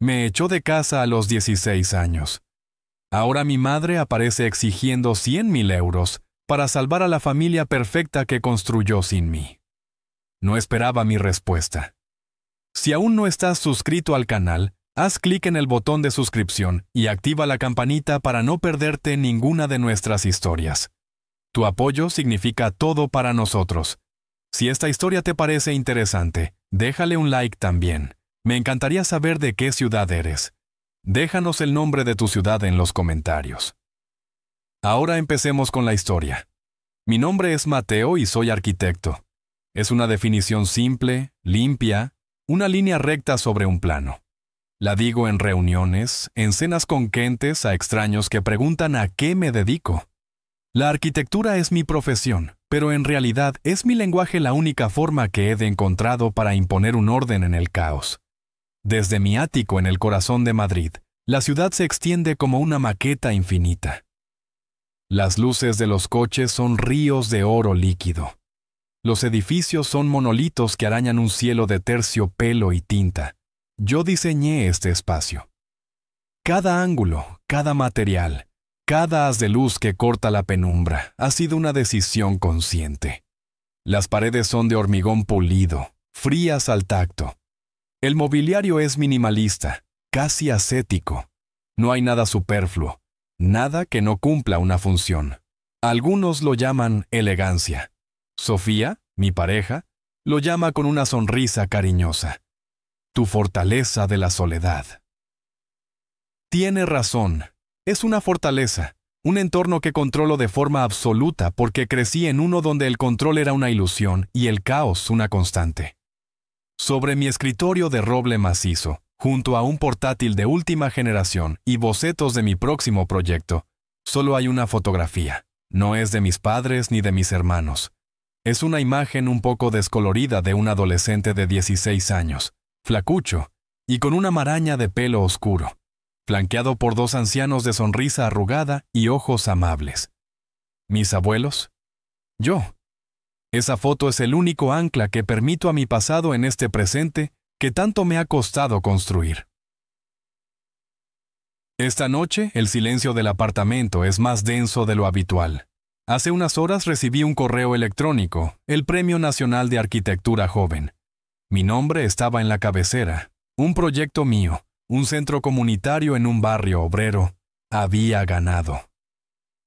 Me echó de casa a los 16 años. Ahora mi madre aparece exigiendo 100.000 euros para salvar a la familia perfecta que construyó sin mí. No esperaba mi respuesta. Si aún no estás suscrito al canal, haz clic en el botón de suscripción y activa la campanita para no perderte ninguna de nuestras historias. Tu apoyo significa todo para nosotros. Si esta historia te parece interesante, déjale un like también. Me encantaría saber de qué ciudad eres. Déjanos el nombre de tu ciudad en los comentarios. Ahora empecemos con la historia. Mi nombre es Mateo y soy arquitecto. Es una definición simple, limpia, una línea recta sobre un plano. La digo en reuniones, en cenas con gentes a extraños que preguntan a qué me dedico. La arquitectura es mi profesión, pero en realidad es mi lenguaje la única forma que he encontrado para imponer un orden en el caos. Desde mi ático en el corazón de Madrid, la ciudad se extiende como una maqueta infinita. Las luces de los coches son ríos de oro líquido. Los edificios son monolitos que arañan un cielo de terciopelo y tinta. Yo diseñé este espacio. Cada ángulo, cada material, cada haz de luz que corta la penumbra ha sido una decisión consciente. Las paredes son de hormigón pulido, frías al tacto. El mobiliario es minimalista, casi ascético. No hay nada superfluo, nada que no cumpla una función. Algunos lo llaman elegancia. Sofía, mi pareja, lo llama con una sonrisa cariñosa. Tu fortaleza de la soledad. Tiene razón. Es una fortaleza, un entorno que controlo de forma absoluta porque crecí en uno donde el control era una ilusión y el caos una constante. Sobre mi escritorio de roble macizo, junto a un portátil de última generación y bocetos de mi próximo proyecto, solo hay una fotografía. No es de mis padres ni de mis hermanos. Es una imagen un poco descolorida de un adolescente de 16 años, flacucho, y con una maraña de pelo oscuro, flanqueado por dos ancianos de sonrisa arrugada y ojos amables. ¿Mis abuelos? Yo. Esa foto es el único ancla que permito a mi pasado en este presente que tanto me ha costado construir. Esta noche, el silencio del apartamento es más denso de lo habitual. Hace unas horas recibí un correo electrónico, el Premio Nacional de Arquitectura Joven. Mi nombre estaba en la cabecera. Un proyecto mío, un centro comunitario en un barrio obrero, había ganado.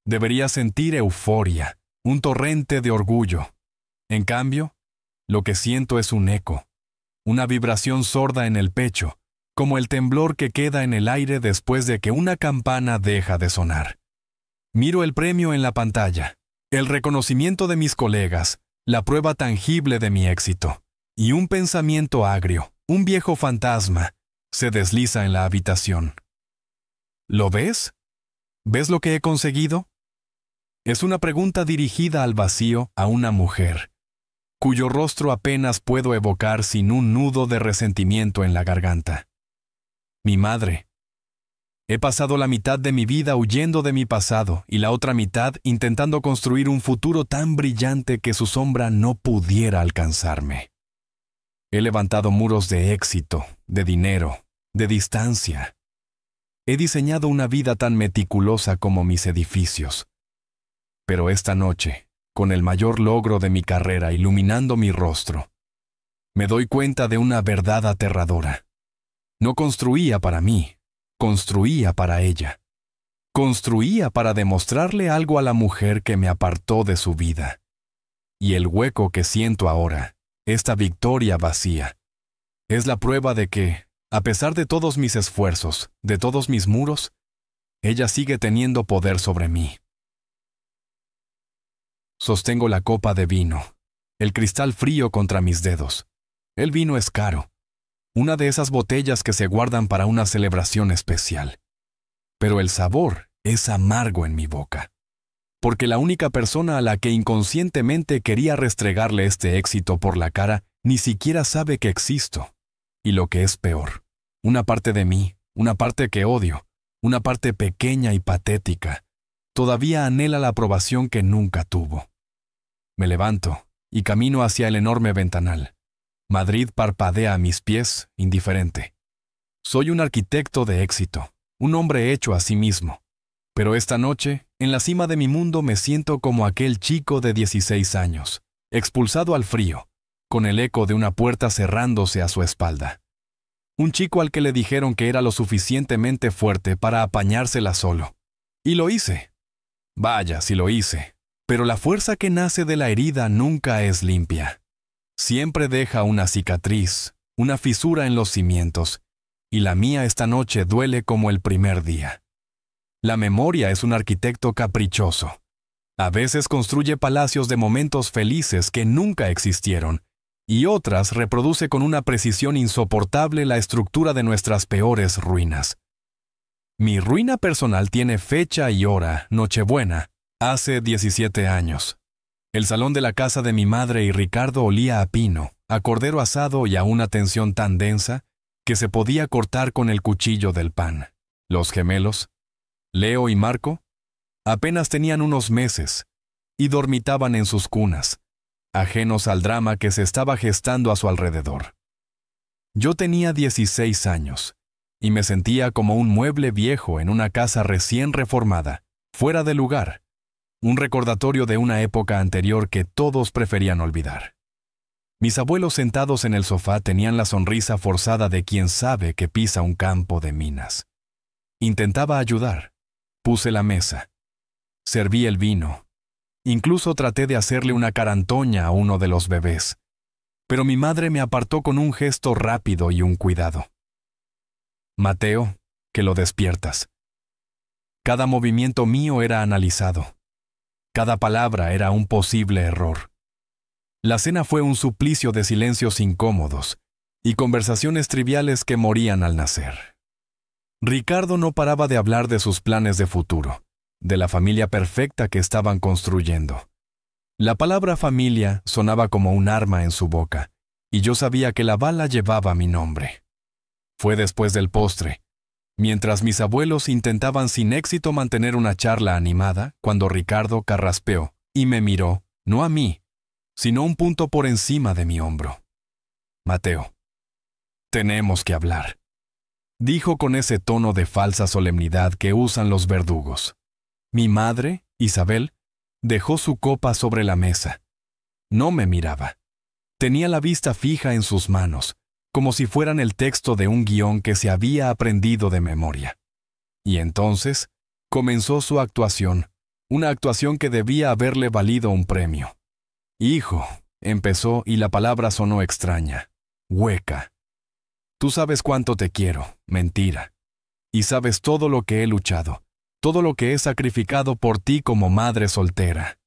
Debería sentir euforia, un torrente de orgullo. En cambio, lo que siento es un eco, una vibración sorda en el pecho, como el temblor que queda en el aire después de que una campana deja de sonar. Miro el premio en la pantalla, el reconocimiento de mis colegas, la prueba tangible de mi éxito, y un pensamiento agrio, un viejo fantasma, se desliza en la habitación. ¿Lo ves? ¿Ves lo que he conseguido? Es una pregunta dirigida al vacío a una mujer, cuyo rostro apenas puedo evocar sin un nudo de resentimiento en la garganta. Mi madre. He pasado la mitad de mi vida huyendo de mi pasado y la otra mitad intentando construir un futuro tan brillante que su sombra no pudiera alcanzarme. He levantado muros de éxito, de dinero, de distancia. He diseñado una vida tan meticulosa como mis edificios. Pero esta noche, con el mayor logro de mi carrera iluminando mi rostro, me doy cuenta de una verdad aterradora. No construía para mí, construía para ella. Construía para demostrarle algo a la mujer que me apartó de su vida. Y el hueco que siento ahora, esta victoria vacía, es la prueba de que, a pesar de todos mis esfuerzos, de todos mis muros, ella sigue teniendo poder sobre mí. Sostengo la copa de vino, el cristal frío contra mis dedos. El vino es caro, una de esas botellas que se guardan para una celebración especial. Pero el sabor es amargo en mi boca, porque la única persona a la que inconscientemente quería restregarle este éxito por la cara ni siquiera sabe que existo. Y lo que es peor, una parte de mí, una parte que odio, una parte pequeña y patética, todavía anhela la aprobación que nunca tuvo. Me levanto y camino hacia el enorme ventanal. Madrid parpadea a mis pies, indiferente. Soy un arquitecto de éxito, un hombre hecho a sí mismo. Pero esta noche, en la cima de mi mundo, me siento como aquel chico de 16 años, expulsado al frío, con el eco de una puerta cerrándose a su espalda. Un chico al que le dijeron que era lo suficientemente fuerte para apañársela solo. Y lo hice. Vaya, si lo hice. Pero la fuerza que nace de la herida nunca es limpia. Siempre deja una cicatriz, una fisura en los cimientos, y la mía esta noche duele como el primer día. La memoria es un arquitecto caprichoso. A veces construye palacios de momentos felices que nunca existieron, y otras reproduce con una precisión insoportable la estructura de nuestras peores ruinas. Mi ruina personal tiene fecha y hora, Nochebuena, hace 17 años. El salón de la casa de mi madre y Ricardo olía a pino, a cordero asado y a una tensión tan densa que se podía cortar con el cuchillo del pan. Los gemelos, Leo y Marco, apenas tenían unos meses y dormitaban en sus cunas, ajenos al drama que se estaba gestando a su alrededor. Yo tenía 16 años y me sentía como un mueble viejo en una casa recién reformada, fuera de lugar, un recordatorio de una época anterior que todos preferían olvidar. Mis abuelos sentados en el sofá tenían la sonrisa forzada de quien sabe que pisa un campo de minas. Intentaba ayudar. Puse la mesa. Serví el vino. Incluso traté de hacerle una carantoña a uno de los bebés. Pero mi madre me apartó con un gesto rápido y un cuidado. Mateo, que lo despiertas. Cada movimiento mío era analizado. Cada palabra era un posible error. La cena fue un suplicio de silencios incómodos y conversaciones triviales que morían al nacer. Ricardo no paraba de hablar de sus planes de futuro, de la familia perfecta que estaban construyendo. La palabra familia sonaba como un arma en su boca, y yo sabía que la bala llevaba mi nombre. Fue después del postre, mientras mis abuelos intentaban sin éxito mantener una charla animada, cuando Ricardo carraspeó y me miró, no a mí, sino un punto por encima de mi hombro. Mateo, tenemos que hablar, dijo con ese tono de falsa solemnidad que usan los verdugos. Mi madre, Isabel, dejó su copa sobre la mesa. No me miraba. Tenía la vista fija en sus manos, como si fueran el texto de un guión que se había aprendido de memoria. Y entonces comenzó su actuación, una actuación que debía haberle valido un premio. Hijo, empezó y la palabra sonó extraña, hueca. Tú sabes cuánto te quiero, mentira. Y sabes todo lo que he luchado, todo lo que he sacrificado por ti como madre soltera.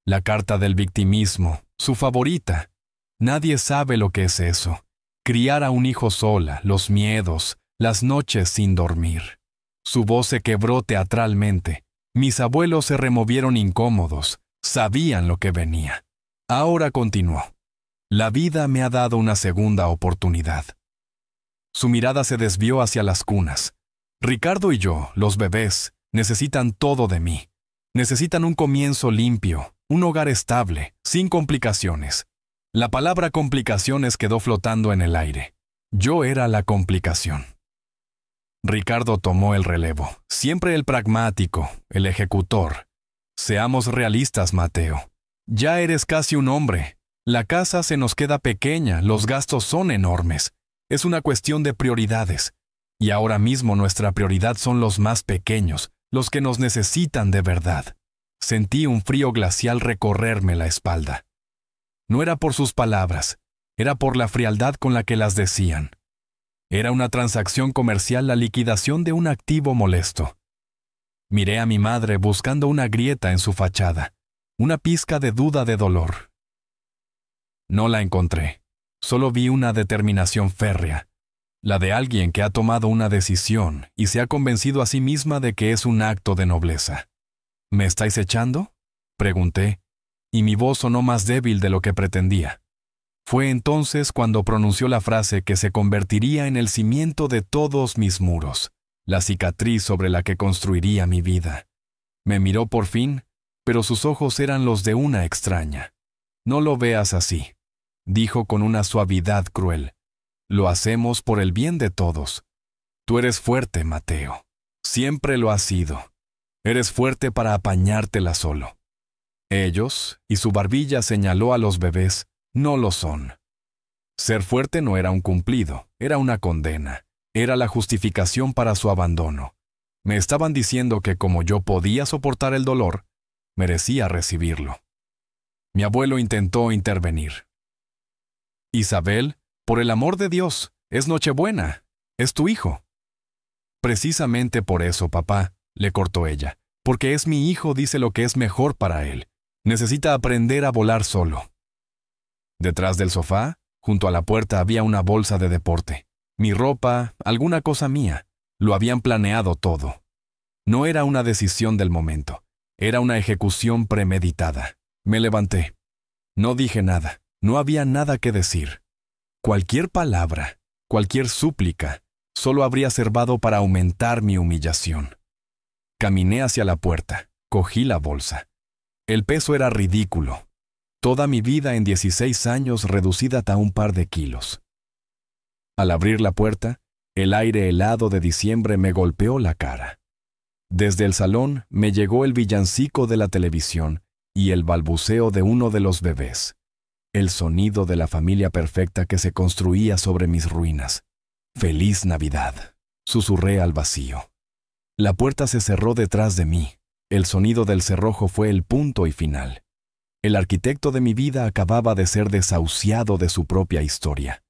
La carta del victimismo, su favorita. Nadie sabe lo que es eso. Criar a un hijo sola, los miedos, las noches sin dormir. Su voz se quebró teatralmente. Mis abuelos se removieron incómodos. Sabían lo que venía. Ahora continuó. La vida me ha dado una segunda oportunidad. Su mirada se desvió hacia las cunas. Ricardo y yo, los bebés, necesitan todo de mí. Necesitan un comienzo limpio, un hogar estable, sin complicaciones. La palabra complicaciones quedó flotando en el aire. Yo era la complicación. Ricardo tomó el relevo, siempre el pragmático, el ejecutor. Seamos realistas, Mateo. Ya eres casi un hombre. La casa se nos queda pequeña, los gastos son enormes. Es una cuestión de prioridades. Y ahora mismo nuestra prioridad son los más pequeños, los que nos necesitan de verdad. Sentí un frío glacial recorrerme la espalda. No era por sus palabras, era por la frialdad con la que las decían. Era una transacción comercial, la liquidación de un activo molesto. Miré a mi madre buscando una grieta en su fachada, una pizca de duda de dolor. No la encontré, solo vi una determinación férrea, la de alguien que ha tomado una decisión y se ha convencido a sí misma de que es un acto de nobleza. ¿Me estáis echando?, pregunté, y mi voz sonó más débil de lo que pretendía. Fue entonces cuando pronunció la frase que se convertiría en el cimiento de todos mis muros, la cicatriz sobre la que construiría mi vida. Me miró por fin, pero sus ojos eran los de una extraña. No lo veas así, dijo con una suavidad cruel. Lo hacemos por el bien de todos. Tú eres fuerte, Mateo. Siempre lo has sido. Eres fuerte para apañártela solo. Ellos, y su barbilla señaló a los bebés, no lo son. Ser fuerte no era un cumplido, era una condena. Era la justificación para su abandono. Me estaban diciendo que como yo podía soportar el dolor, merecía recibirlo. Mi abuelo intentó intervenir. Isabel, por el amor de Dios, es Nochebuena, es tu hijo. Precisamente por eso, papá, le cortó ella, porque es mi hijo, dice lo que es mejor para él. Necesita aprender a volar solo. Detrás del sofá, junto a la puerta, había una bolsa de deporte. Mi ropa, alguna cosa mía. Lo habían planeado todo. No era una decisión del momento. Era una ejecución premeditada. Me levanté. No dije nada. No había nada que decir. Cualquier palabra, cualquier súplica, solo habría servido para aumentar mi humillación. Caminé hacia la puerta. Cogí la bolsa. El peso era ridículo. Toda mi vida en 16 años reducida a un par de kilos. Al abrir la puerta, el aire helado de diciembre me golpeó la cara. Desde el salón me llegó el villancico de la televisión y el balbuceo de uno de los bebés. El sonido de la familia perfecta que se construía sobre mis ruinas. «Feliz Navidad», susurré al vacío. La puerta se cerró detrás de mí. El sonido del cerrojo fue el punto y final. El arquitecto de mi vida acababa de ser desahuciado de su propia historia.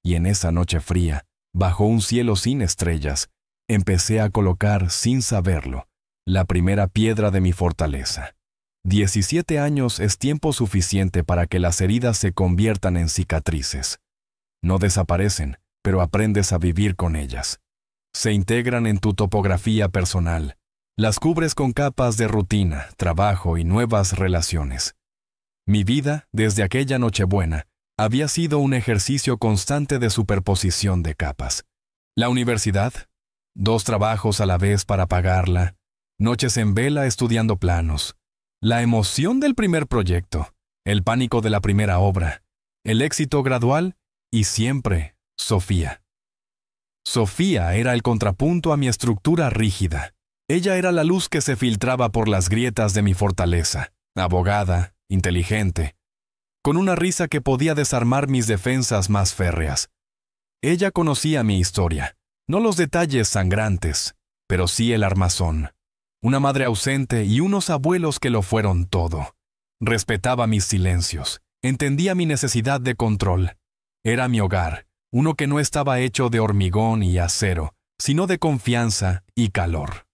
Y en esa noche fría, bajo un cielo sin estrellas, empecé a colocar, sin saberlo, la primera piedra de mi fortaleza. 17 años es tiempo suficiente para que las heridas se conviertan en cicatrices. No desaparecen, pero aprendes a vivir con ellas. Se integran en tu topografía personal. Las cubres con capas de rutina, trabajo y nuevas relaciones. Mi vida, desde aquella Nochebuena, había sido un ejercicio constante de superposición de capas. La universidad, 2 trabajos a la vez para pagarla, noches en vela estudiando planos, la emoción del primer proyecto, el pánico de la primera obra, el éxito gradual y siempre Sofía. Sofía era el contrapunto a mi estructura rígida. Ella era la luz que se filtraba por las grietas de mi fortaleza, abogada, inteligente, con una risa que podía desarmar mis defensas más férreas. Ella conocía mi historia, no los detalles sangrantes, pero sí el armazón. Una madre ausente y unos abuelos que lo fueron todo. Respetaba mis silencios, entendía mi necesidad de control. Era mi hogar, uno que no estaba hecho de hormigón y acero, sino de confianza y calor.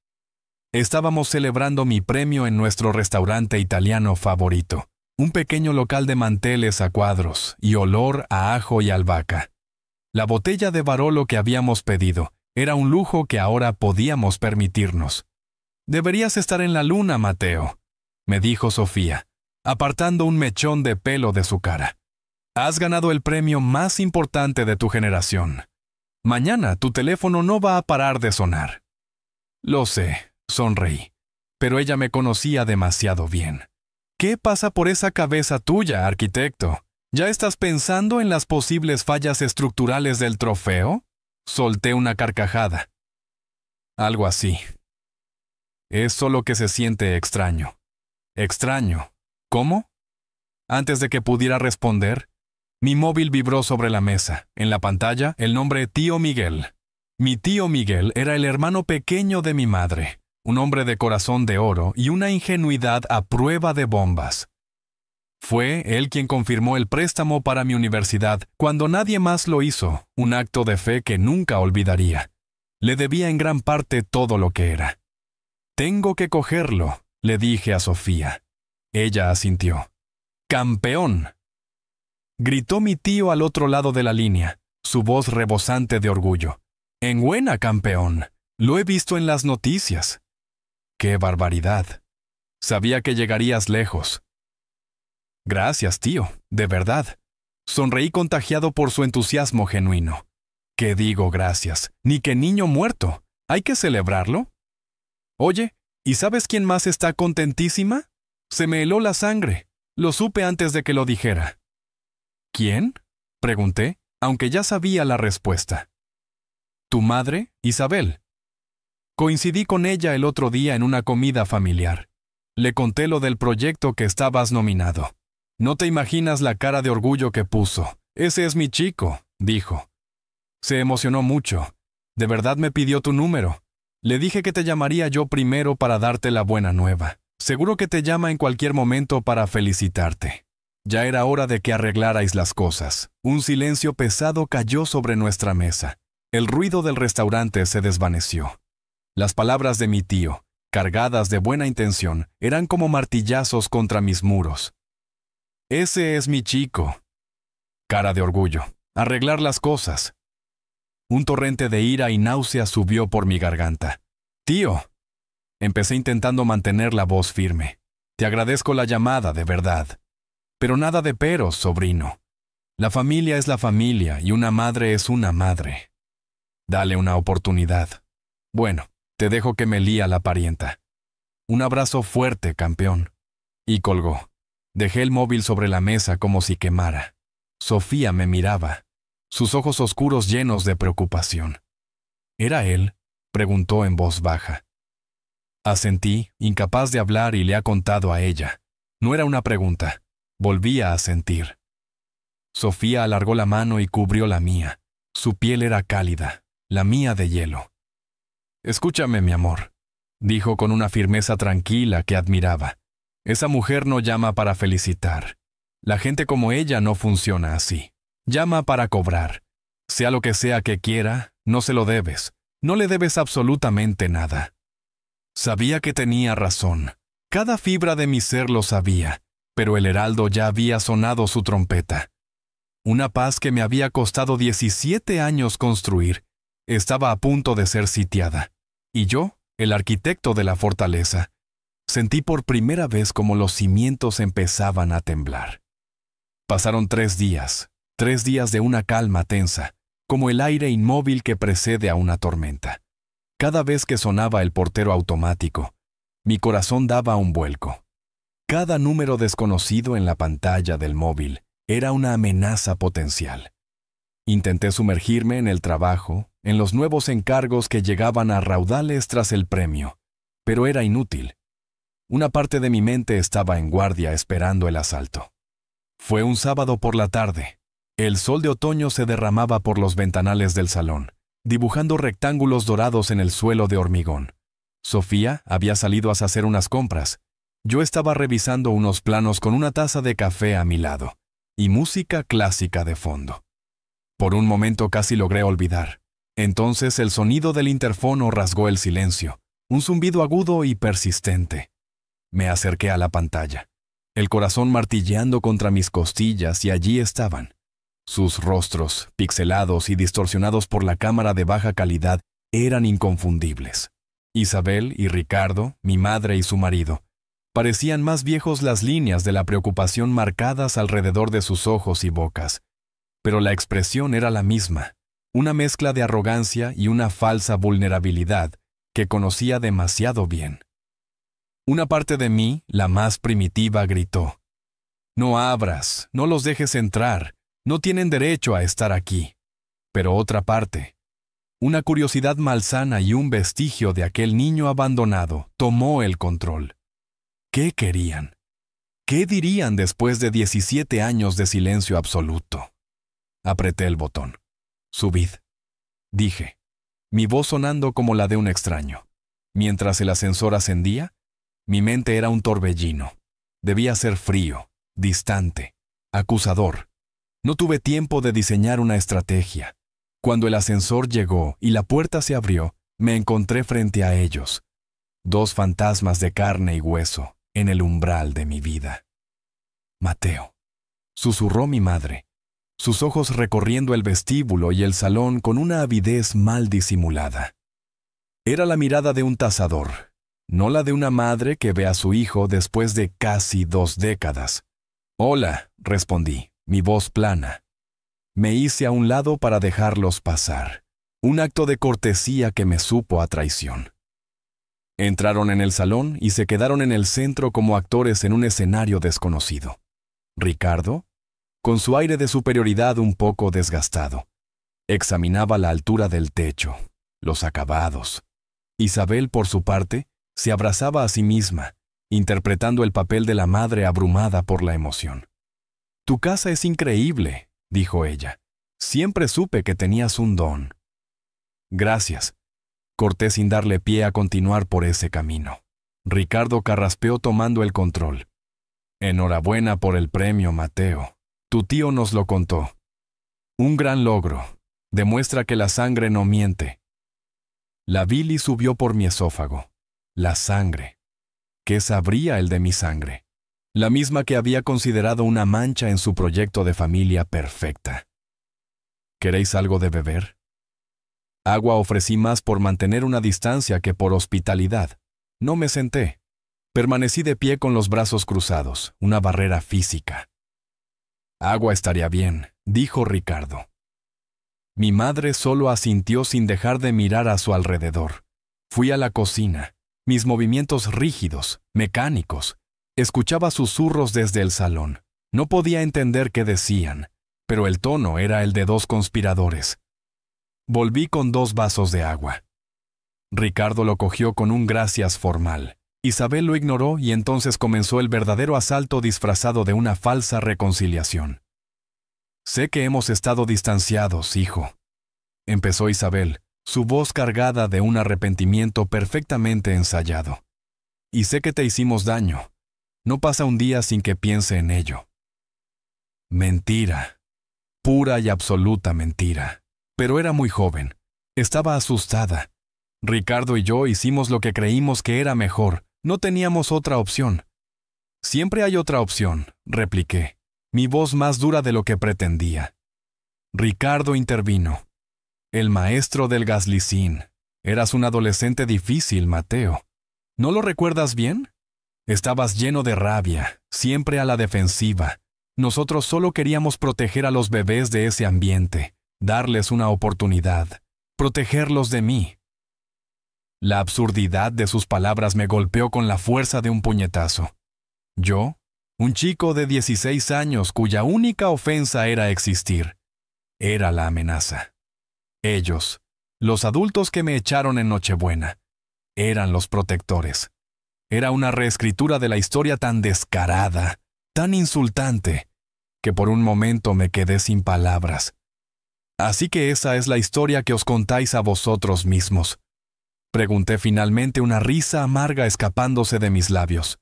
Estábamos celebrando mi premio en nuestro restaurante italiano favorito. Un pequeño local de manteles a cuadros y olor a ajo y albahaca. La botella de Barolo que habíamos pedido era un lujo que ahora podíamos permitirnos. «Deberías estar en la luna, Mateo», me dijo Sofía, apartando un mechón de pelo de su cara. «Has ganado el premio más importante de tu generación. Mañana tu teléfono no va a parar de sonar». Lo sé, sonreí, pero ella me conocía demasiado bien. ¿Qué pasa por esa cabeza tuya, arquitecto? ¿Ya estás pensando en las posibles fallas estructurales del trofeo? Solté una carcajada. Algo así. Es solo que se siente extraño. Extraño. ¿Cómo? Antes de que pudiera responder, mi móvil vibró sobre la mesa. En la pantalla, el nombre Tío Miguel. Mi tío Miguel era el hermano pequeño de mi madre. Un hombre de corazón de oro y una ingenuidad a prueba de bombas. Fue él quien confirmó el préstamo para mi universidad cuando nadie más lo hizo, un acto de fe que nunca olvidaría. Le debía en gran parte todo lo que era. «Tengo que cogerlo», le dije a Sofía. Ella asintió. «¡Campeón!», gritó mi tío al otro lado de la línea, su voz rebosante de orgullo. «¡Enhorabuena, campeón! Lo he visto en las noticias». ¡Qué barbaridad! Sabía que llegarías lejos. Gracias, tío, de verdad. Sonreí contagiado por su entusiasmo genuino. ¿Qué digo gracias? Ni que niño muerto. ¿Hay que celebrarlo? Oye, ¿y sabes quién más está contentísima? Se me heló la sangre. Lo supe antes de que lo dijera. ¿Quién?, pregunté, aunque ya sabía la respuesta. ¿Tu madre, Isabel? Coincidí con ella el otro día en una comida familiar. Le conté lo del proyecto que estabas nominado. No te imaginas la cara de orgullo que puso. Ese es mi chico, dijo. Se emocionó mucho. De verdad me pidió tu número. Le dije que te llamaría yo primero para darte la buena nueva. Seguro que te llama en cualquier momento para felicitarte. Ya era hora de que arreglarais las cosas. Un silencio pesado cayó sobre nuestra mesa. El ruido del restaurante se desvaneció. Las palabras de mi tío, cargadas de buena intención, eran como martillazos contra mis muros. Ese es mi chico. Cara de orgullo. Arreglar las cosas. Un torrente de ira y náusea subió por mi garganta. Tío. Empecé intentando mantener la voz firme. Te agradezco la llamada, de verdad. Pero nada de peros, sobrino. La familia es la familia y una madre es una madre. Dale una oportunidad. Bueno, te dejo que me lía la parienta. Un abrazo fuerte, campeón. Y colgó. Dejé el móvil sobre la mesa como si quemara. Sofía me miraba, sus ojos oscuros llenos de preocupación. ¿Era él?, preguntó en voz baja. Asentí, incapaz de hablar, y le ha contado a ella. No era una pregunta. Volvía a sentir. Sofía alargó la mano y cubrió la mía. Su piel era cálida, la mía de hielo. Escúchame, mi amor, dijo con una firmeza tranquila que admiraba. Esa mujer no llama para felicitar. La gente como ella no funciona así. Llama para cobrar. Sea lo que sea que quiera, no se lo debes. No le debes absolutamente nada. Sabía que tenía razón. Cada fibra de mi ser lo sabía, pero el heraldo ya había sonado su trompeta. Una paz que me había costado 17 años construir estaba a punto de ser sitiada. Y yo, el arquitecto de la fortaleza, sentí por primera vez como los cimientos empezaban a temblar. Pasaron 3 días, 3 días de una calma tensa, como el aire inmóvil que precede a una tormenta. Cada vez que sonaba el portero automático, mi corazón daba un vuelco. Cada número desconocido en la pantalla del móvil era una amenaza potencial. Intenté sumergirme en el trabajo, en los nuevos encargos que llegaban a raudales tras el premio, pero era inútil. Una parte de mi mente estaba en guardia esperando el asalto. Fue un sábado por la tarde. El sol de otoño se derramaba por los ventanales del salón, dibujando rectángulos dorados en el suelo de hormigón. Sofía había salido a hacer unas compras. Yo estaba revisando unos planos con una taza de café a mi lado y música clásica de fondo. Por un momento casi logré olvidar. Entonces el sonido del interfono rasgó el silencio, un zumbido agudo y persistente. Me acerqué a la pantalla, el corazón martilleando contra mis costillas, y allí estaban. Sus rostros, pixelados y distorsionados por la cámara de baja calidad, eran inconfundibles. Isabel y Ricardo, mi madre y su marido, parecían más viejos las líneas de la preocupación marcadas alrededor de sus ojos y bocas. Pero la expresión era la misma, una mezcla de arrogancia y una falsa vulnerabilidad que conocía demasiado bien. Una parte de mí, la más primitiva, gritó: «No abras, no los dejes entrar, no tienen derecho a estar aquí». Pero otra parte, una curiosidad malsana y un vestigio de aquel niño abandonado, tomó el control. ¿Qué querían? ¿Qué dirían después de 17 años de silencio absoluto? Apreté el botón. «Subid», dije, mi voz sonando como la de un extraño. Mientras el ascensor ascendía, mi mente era un torbellino. Debía ser frío, distante, acusador. No tuve tiempo de diseñar una estrategia. Cuando el ascensor llegó y la puerta se abrió, me encontré frente a ellos. 2 fantasmas de carne y hueso en el umbral de mi vida. «Mateo», susurró mi madre, sus ojos recorriendo el vestíbulo y el salón con una avidez mal disimulada. Era la mirada de un tazador, no la de una madre que ve a su hijo después de casi 2 décadas. «Hola», respondí, mi voz plana. Me hice a un lado para dejarlos pasar, un acto de cortesía que me supo a traición. Entraron en el salón y se quedaron en el centro como actores en un escenario desconocido. Ricardo, con su aire de superioridad un poco desgastado, examinaba la altura del techo, los acabados. Isabel, por su parte, se abrazaba a sí misma, interpretando el papel de la madre abrumada por la emoción. «Tu casa es increíble», dijo ella. «Siempre supe que tenías un don». «Gracias», corté sin darle pie a continuar por ese camino. Ricardo carraspeó tomando el control. «Enhorabuena por el premio, Mateo. Tu tío nos lo contó. Un gran logro. Demuestra que la sangre no miente». La bilis subió por mi esófago. La sangre. ¿Qué sabría el de mi sangre? La misma que había considerado una mancha en su proyecto de familia perfecta. ¿Queréis algo de beber? Agua ofrecí más por mantener una distancia que por hospitalidad. No me senté. Permanecí de pie con los brazos cruzados, una barrera física. «Agua estaría bien», dijo Ricardo. Mi madre solo asintió sin dejar de mirar a su alrededor. Fui a la cocina, mis movimientos rígidos, mecánicos. Escuchaba susurros desde el salón. No podía entender qué decían, pero el tono era el de dos conspiradores. Volví con 2 vasos de agua. Ricardo lo cogió con un gracias formal. Isabel lo ignoró y entonces comenzó el verdadero asalto disfrazado de una falsa reconciliación. «Sé que hemos estado distanciados, hijo», empezó Isabel, su voz cargada de un arrepentimiento perfectamente ensayado. «Y sé que te hicimos daño. No pasa un día sin que piense en ello». Mentira. Pura y absoluta mentira. Pero era muy joven. Estaba asustada. Ricardo y yo hicimos lo que creímos que era mejor. No teníamos otra opción. «Siempre hay otra opción», repliqué, mi voz más dura de lo que pretendía. Ricardo intervino. «El maestro del gaslicín. Eras un adolescente difícil, Mateo. ¿No lo recuerdas bien? Estabas lleno de rabia, siempre a la defensiva. Nosotros solo queríamos proteger a los bebés de ese ambiente, darles una oportunidad, protegerlos de mí». La absurdidad de sus palabras me golpeó con la fuerza de un puñetazo. Yo, un chico de 16 años cuya única ofensa era existir, era la amenaza. Ellos, los adultos que me echaron en Nochebuena, eran los protectores. Era una reescritura de la historia tan descarada, tan insultante, que por un momento me quedé sin palabras. «Así que esa es la historia que os contáis a vosotros mismos», pregunté finalmente, una risa amarga escapándose de mis labios.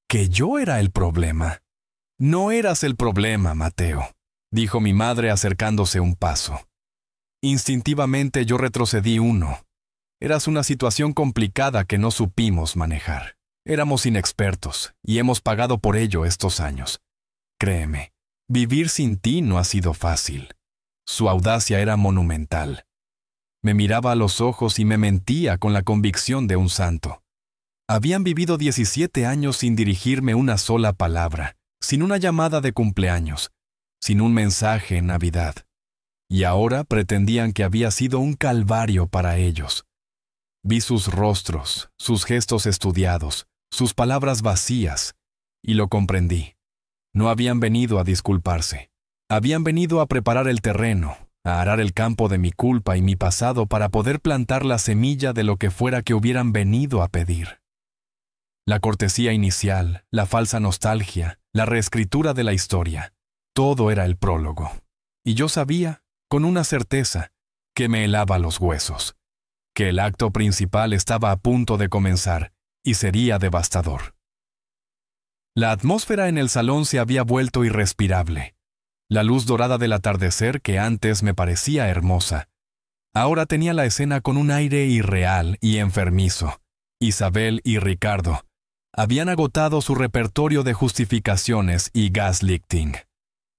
¿Que yo era el problema? «No eras el problema, Mateo», dijo mi madre acercándose un paso. Instintivamente yo retrocedí uno. Eras una situación complicada que no supimos manejar. Éramos inexpertos y hemos pagado por ello estos años. Créeme, vivir sin ti no ha sido fácil. Su audacia era monumental. Me miraba a los ojos y me mentía con la convicción de un santo. Habían vivido 17 años sin dirigirme una sola palabra, sin una llamada de cumpleaños, sin un mensaje en Navidad. Y ahora pretendían que había sido un calvario para ellos. Vi sus rostros, sus gestos estudiados, sus palabras vacías, y lo comprendí. No habían venido a disculparse. Habían venido a preparar el terreno, a arar el campo de mi culpa y mi pasado para poder plantar la semilla de lo que fuera que hubieran venido a pedir. La cortesía inicial, la falsa nostalgia, la reescritura de la historia, todo era el prólogo. Y yo sabía, con una certeza, que me helaba los huesos, que el acto principal estaba a punto de comenzar y sería devastador. La atmósfera en el salón se había vuelto irrespirable. La luz dorada del atardecer, que antes me parecía hermosa, ahora tenía la escena con un aire irreal y enfermizo. Isabel y Ricardo habían agotado su repertorio de justificaciones y gaslighting.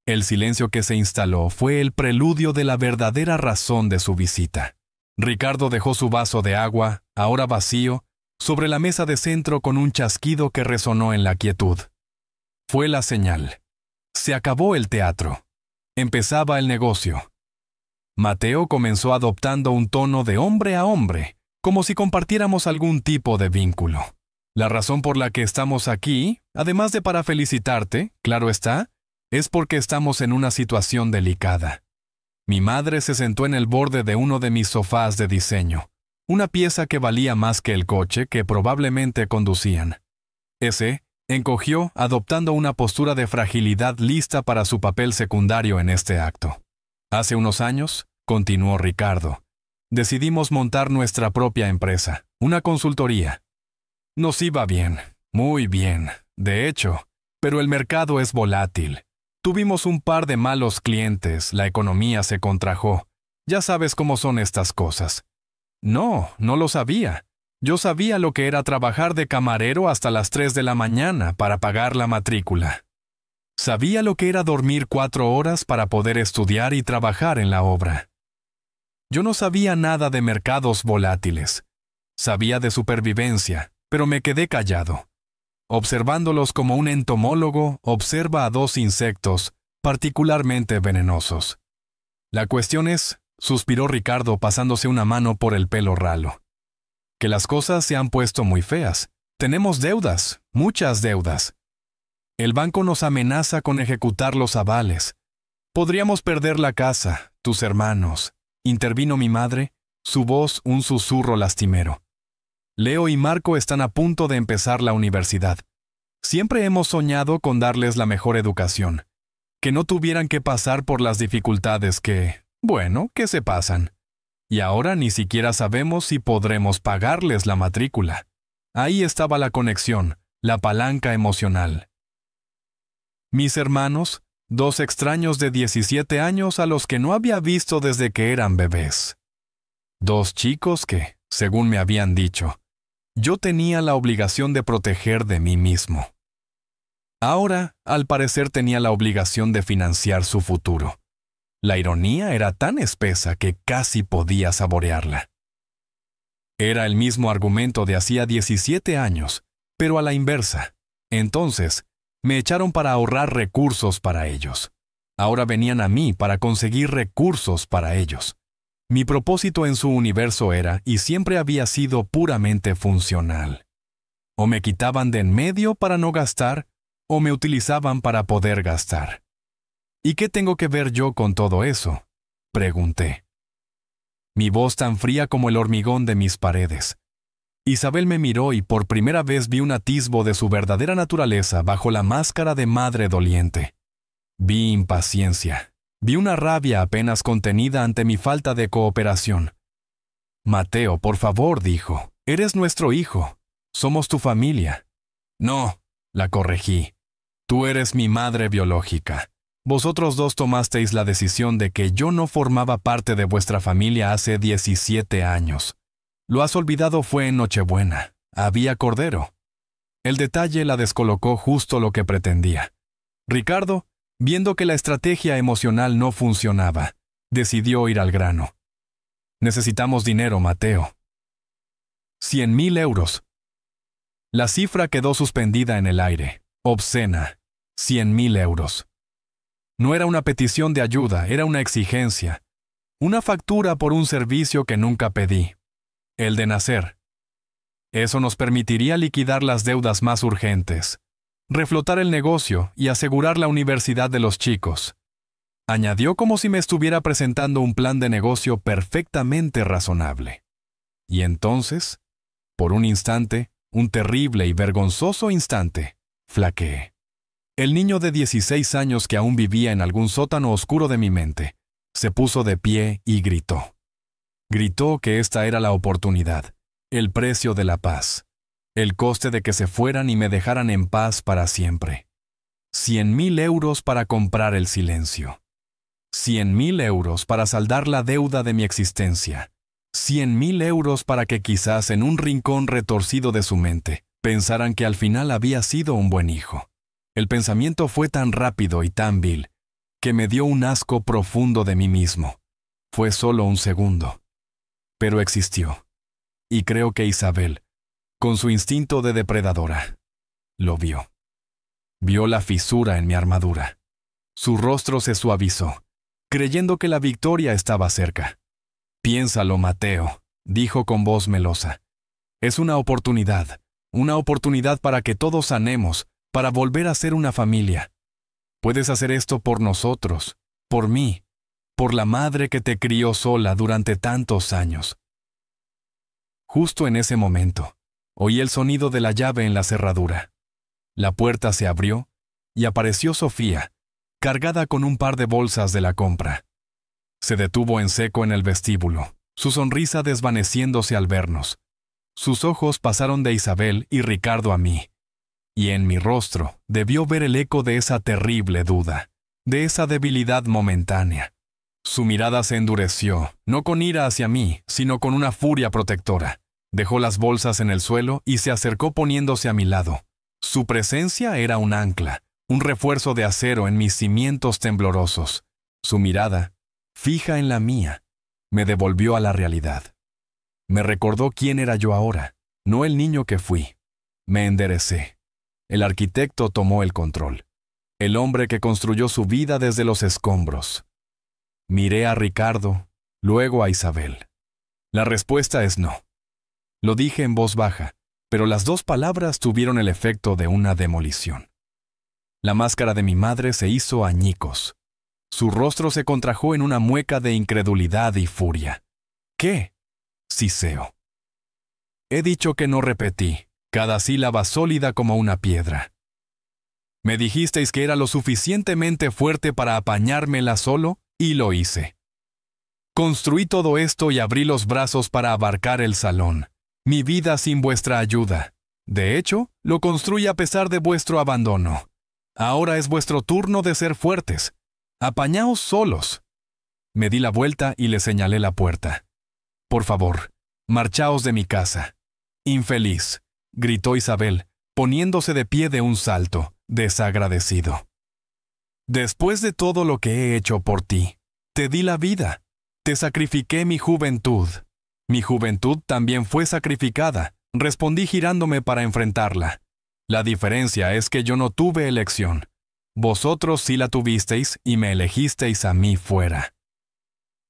El silencio que se instaló fue el preludio de la verdadera razón de su visita. Ricardo dejó su vaso de agua, ahora vacío, sobre la mesa de centro con un chasquido que resonó en la quietud. Fue la señal. Se acabó el teatro. Empezaba el negocio. Mateo comenzó adoptando un tono de hombre a hombre, como si compartiéramos algún tipo de vínculo. La razón por la que estamos aquí, además de para felicitarte, claro está, es porque estamos en una situación delicada. Mi madre se sentó en el borde de uno de mis sofás de diseño, Una pieza que valía más que el coche que probablemente conducían. Ese encogió, adoptando una postura de fragilidad lista para su papel secundario en este acto. Hace unos años, continuó Ricardo, decidimos montar nuestra propia empresa, una consultoría. Nos iba bien, muy bien, de hecho, pero el mercado es volátil. Tuvimos un par de malos clientes, la economía se contrajo. Ya sabes cómo son estas cosas. No, no lo sabía. Yo sabía lo que era trabajar de camarero hasta las 3 de la mañana para pagar la matrícula. Sabía lo que era dormir 4 horas para poder estudiar y trabajar en la obra. Yo no sabía nada de mercados volátiles. Sabía de supervivencia, pero me quedé callado. Observándolos como un entomólogo observa a 2 insectos particularmente venenosos. La cuestión es, suspiró Ricardo pasándose una mano por el pelo ralo, que las cosas se han puesto muy feas. Tenemos deudas, muchas deudas. El banco nos amenaza con ejecutar los avales. Podríamos perder la casa, tus hermanos. Intervino mi madre, su voz un susurro lastimero. Leo y Marco están a punto de empezar la universidad. Siempre hemos soñado con darles la mejor educación. Que no tuvieran que pasar por las dificultades que se pasan. Y ahora ni siquiera sabemos si podremos pagarles la matrícula. Ahí estaba la conexión, la palanca emocional. Mis hermanos, 2 extraños de 17 años a los que no había visto desde que eran bebés. 2 chicos que, según me habían dicho, yo tenía la obligación de proteger de mí mismo. Ahora, al parecer, tenía la obligación de financiar su futuro. La ironía era tan espesa que casi podía saborearla. Era el mismo argumento de hacía 17 años, pero a la inversa. Entonces, me echaron para ahorrar recursos para ellos. Ahora venían a mí para conseguir recursos para ellos. Mi propósito en su universo era, y siempre había sido, puramente funcional. O me quitaban de en medio para no gastar, o me utilizaban para poder gastar. ¿Y qué tengo que ver yo con todo eso?, pregunté. Mi voz tan fría como el hormigón de mis paredes. Isabel me miró y por primera vez vi un atisbo de su verdadera naturaleza bajo la máscara de madre doliente. Vi impaciencia. Vi una rabia apenas contenida ante mi falta de cooperación. Mateo, por favor, dijo, eres nuestro hijo. Somos tu familia. No, la corregí. Tú eres mi madre biológica. Vosotros 2 tomasteis la decisión de que yo no formaba parte de vuestra familia hace 17 años. Lo has olvidado, fue en Nochebuena. Había cordero. El detalle la descolocó justo lo que pretendía. Ricardo, viendo que la estrategia emocional no funcionaba, decidió ir al grano. Necesitamos dinero, Mateo. 100.000 euros. La cifra quedó suspendida en el aire, obscena. 100.000 euros. No era una petición de ayuda, era una exigencia. Una factura por un servicio que nunca pedí. El de nacer. Eso nos permitiría liquidar las deudas más urgentes, reflotar el negocio y asegurar la universidad de los chicos. Añadió como si me estuviera presentando un plan de negocio perfectamente razonable. Y entonces, por un instante, un terrible y vergonzoso instante, flaqueé. El niño de 16 años que aún vivía en algún sótano oscuro de mi mente, se puso de pie y gritó. Gritó que esta era la oportunidad, el precio de la paz, el coste de que se fueran y me dejaran en paz para siempre. 100.000 euros para comprar el silencio. 100.000 euros para saldar la deuda de mi existencia. 100.000 euros para que quizás en un rincón retorcido de su mente pensaran que al final había sido un buen hijo. El pensamiento fue tan rápido y tan vil que me dio un asco profundo de mí mismo. Fue solo un segundo. Pero existió. Y creo que Isabel, con su instinto de depredadora, lo vio. Vio la fisura en mi armadura. Su rostro se suavizó, creyendo que la victoria estaba cerca. Piénsalo, Mateo, dijo con voz melosa. Es una oportunidad para que todos sanemos, para volver a ser una familia. Puedes hacer esto por nosotros, por mí, por la madre que te crió sola durante tantos años. Justo en ese momento, oí el sonido de la llave en la cerradura. La puerta se abrió y apareció Sofía, cargada con un par de bolsas de la compra. Se detuvo en seco en el vestíbulo, su sonrisa desvaneciéndose al vernos. Sus ojos pasaron de Isabel y Ricardo a mí, y en mi rostro debió ver el eco de esa terrible duda, de esa debilidad momentánea. Su mirada se endureció, no con ira hacia mí, sino con una furia protectora. Dejó las bolsas en el suelo y se acercó poniéndose a mi lado. Su presencia era un ancla, un refuerzo de acero en mis cimientos temblorosos. Su mirada, fija en la mía, me devolvió a la realidad. Me recordó quién era yo ahora, no el niño que fui. Me enderecé. El arquitecto tomó el control. El hombre que construyó su vida desde los escombros. Miré a Ricardo, luego a Isabel. La respuesta es no. Lo dije en voz baja, pero las dos palabras tuvieron el efecto de una demolición. La máscara de mi madre se hizo añicos. Su rostro se contrajo en una mueca de incredulidad y furia. ¿Qué? Siseo. He dicho que no repetí, cada sílaba sólida como una piedra. Me dijisteis que era lo suficientemente fuerte para apañármela solo, y lo hice. Construí todo esto y abrí los brazos para abarcar el salón. Mi vida sin vuestra ayuda. De hecho, lo construí a pesar de vuestro abandono. Ahora es vuestro turno de ser fuertes. Apañaos solos. Me di la vuelta y le señalé la puerta. Por favor, marchaos de mi casa. Infeliz, gritó Isabel, poniéndose de pie de un salto, desagradecido. Después de todo lo que he hecho por ti, te di la vida. Te sacrifiqué mi juventud. Mi juventud también fue sacrificada, respondí girándome para enfrentarla. La diferencia es que yo no tuve elección. Vosotros sí la tuvisteis y me elegisteis a mí fuera.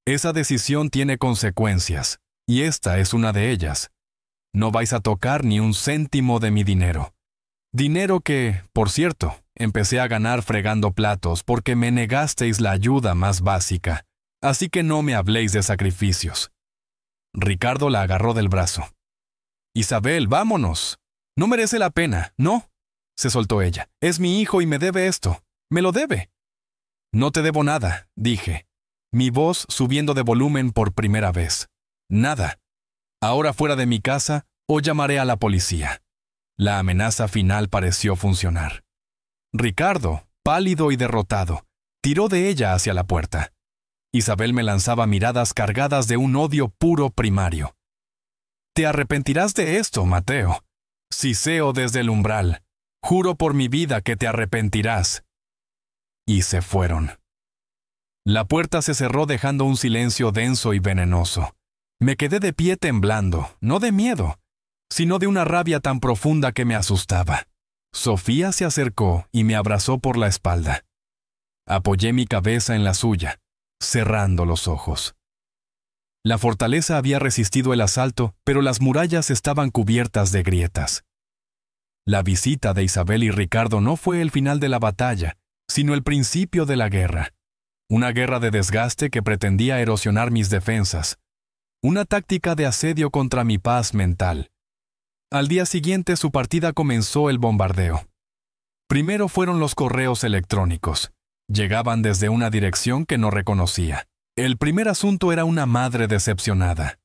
Esa decisión tiene consecuencias, y esta es una de ellas. No vais a tocar ni un céntimo de mi dinero. Dinero que, por cierto, empecé a ganar fregando platos porque me negasteis la ayuda más básica, así que no me habléis de sacrificios. Ricardo la agarró del brazo. Isabel, vámonos. No merece la pena, no. Se soltó ella. Es mi hijo y me debe esto. Me lo debe. No te debo nada, dije, mi voz subiendo de volumen por primera vez. Nada. Ahora fuera de mi casa o llamaré a la policía. La amenaza final pareció funcionar. Ricardo, pálido y derrotado, tiró de ella hacia la puerta. Isabel me lanzaba miradas cargadas de un odio puro primario. Te arrepentirás de esto, Mateo. Siseo desde el umbral. Juro por mi vida que te arrepentirás. Y se fueron. La puerta se cerró dejando un silencio denso y venenoso. Me quedé de pie temblando, no de miedo, sino de una rabia tan profunda que me asustaba. Sofía se acercó y me abrazó por la espalda. Apoyé mi cabeza en la suya, cerrando los ojos. La fortaleza había resistido el asalto, pero las murallas estaban cubiertas de grietas. La visita de Isabel y Ricardo no fue el final de la batalla, sino el principio de la guerra. Una guerra de desgaste que pretendía erosionar mis defensas. Una táctica de asedio contra mi paz mental. Al día siguiente su partida comenzó el bombardeo. Primero fueron los correos electrónicos. Llegaban desde una dirección que no reconocía. El primer asunto era una madre decepcionada.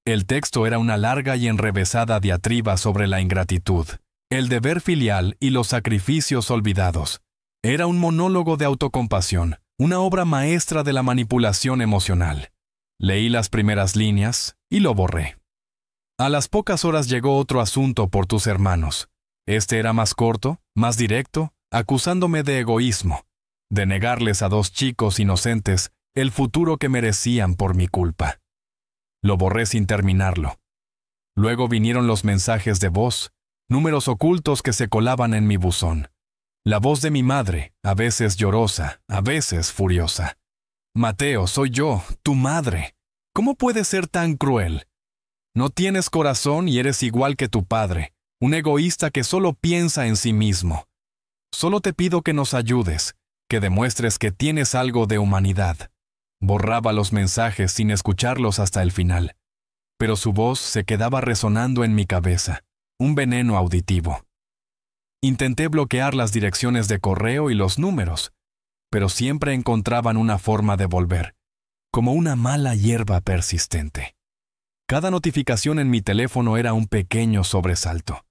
El texto era una larga y enrevesada diatriba sobre la ingratitud, el deber filial y los sacrificios olvidados. Era un monólogo de autocompasión, una obra maestra de la manipulación emocional. Leí las primeras líneas y lo borré. A las pocas horas llegó otro asunto por tus hermanos. Este era más corto, más directo, acusándome de egoísmo, de negarles a dos chicos inocentes el futuro que merecían por mi culpa. Lo borré sin terminarlo. Luego vinieron los mensajes de voz, números ocultos que se colaban en mi buzón. La voz de mi madre, a veces llorosa, a veces furiosa. Mateo, soy yo, tu madre. ¿Cómo puedes ser tan cruel? No tienes corazón y eres igual que tu padre, un egoísta que solo piensa en sí mismo. Solo te pido que nos ayudes, que demuestres que tienes algo de humanidad. Borraba los mensajes sin escucharlos hasta el final. pero su voz se quedaba resonando en mi cabeza, un veneno auditivo. Intenté bloquear las direcciones de correo y los números, pero siempre encontraban una forma de volver, como una mala hierba persistente. Cada notificación en mi teléfono era un pequeño sobresalto.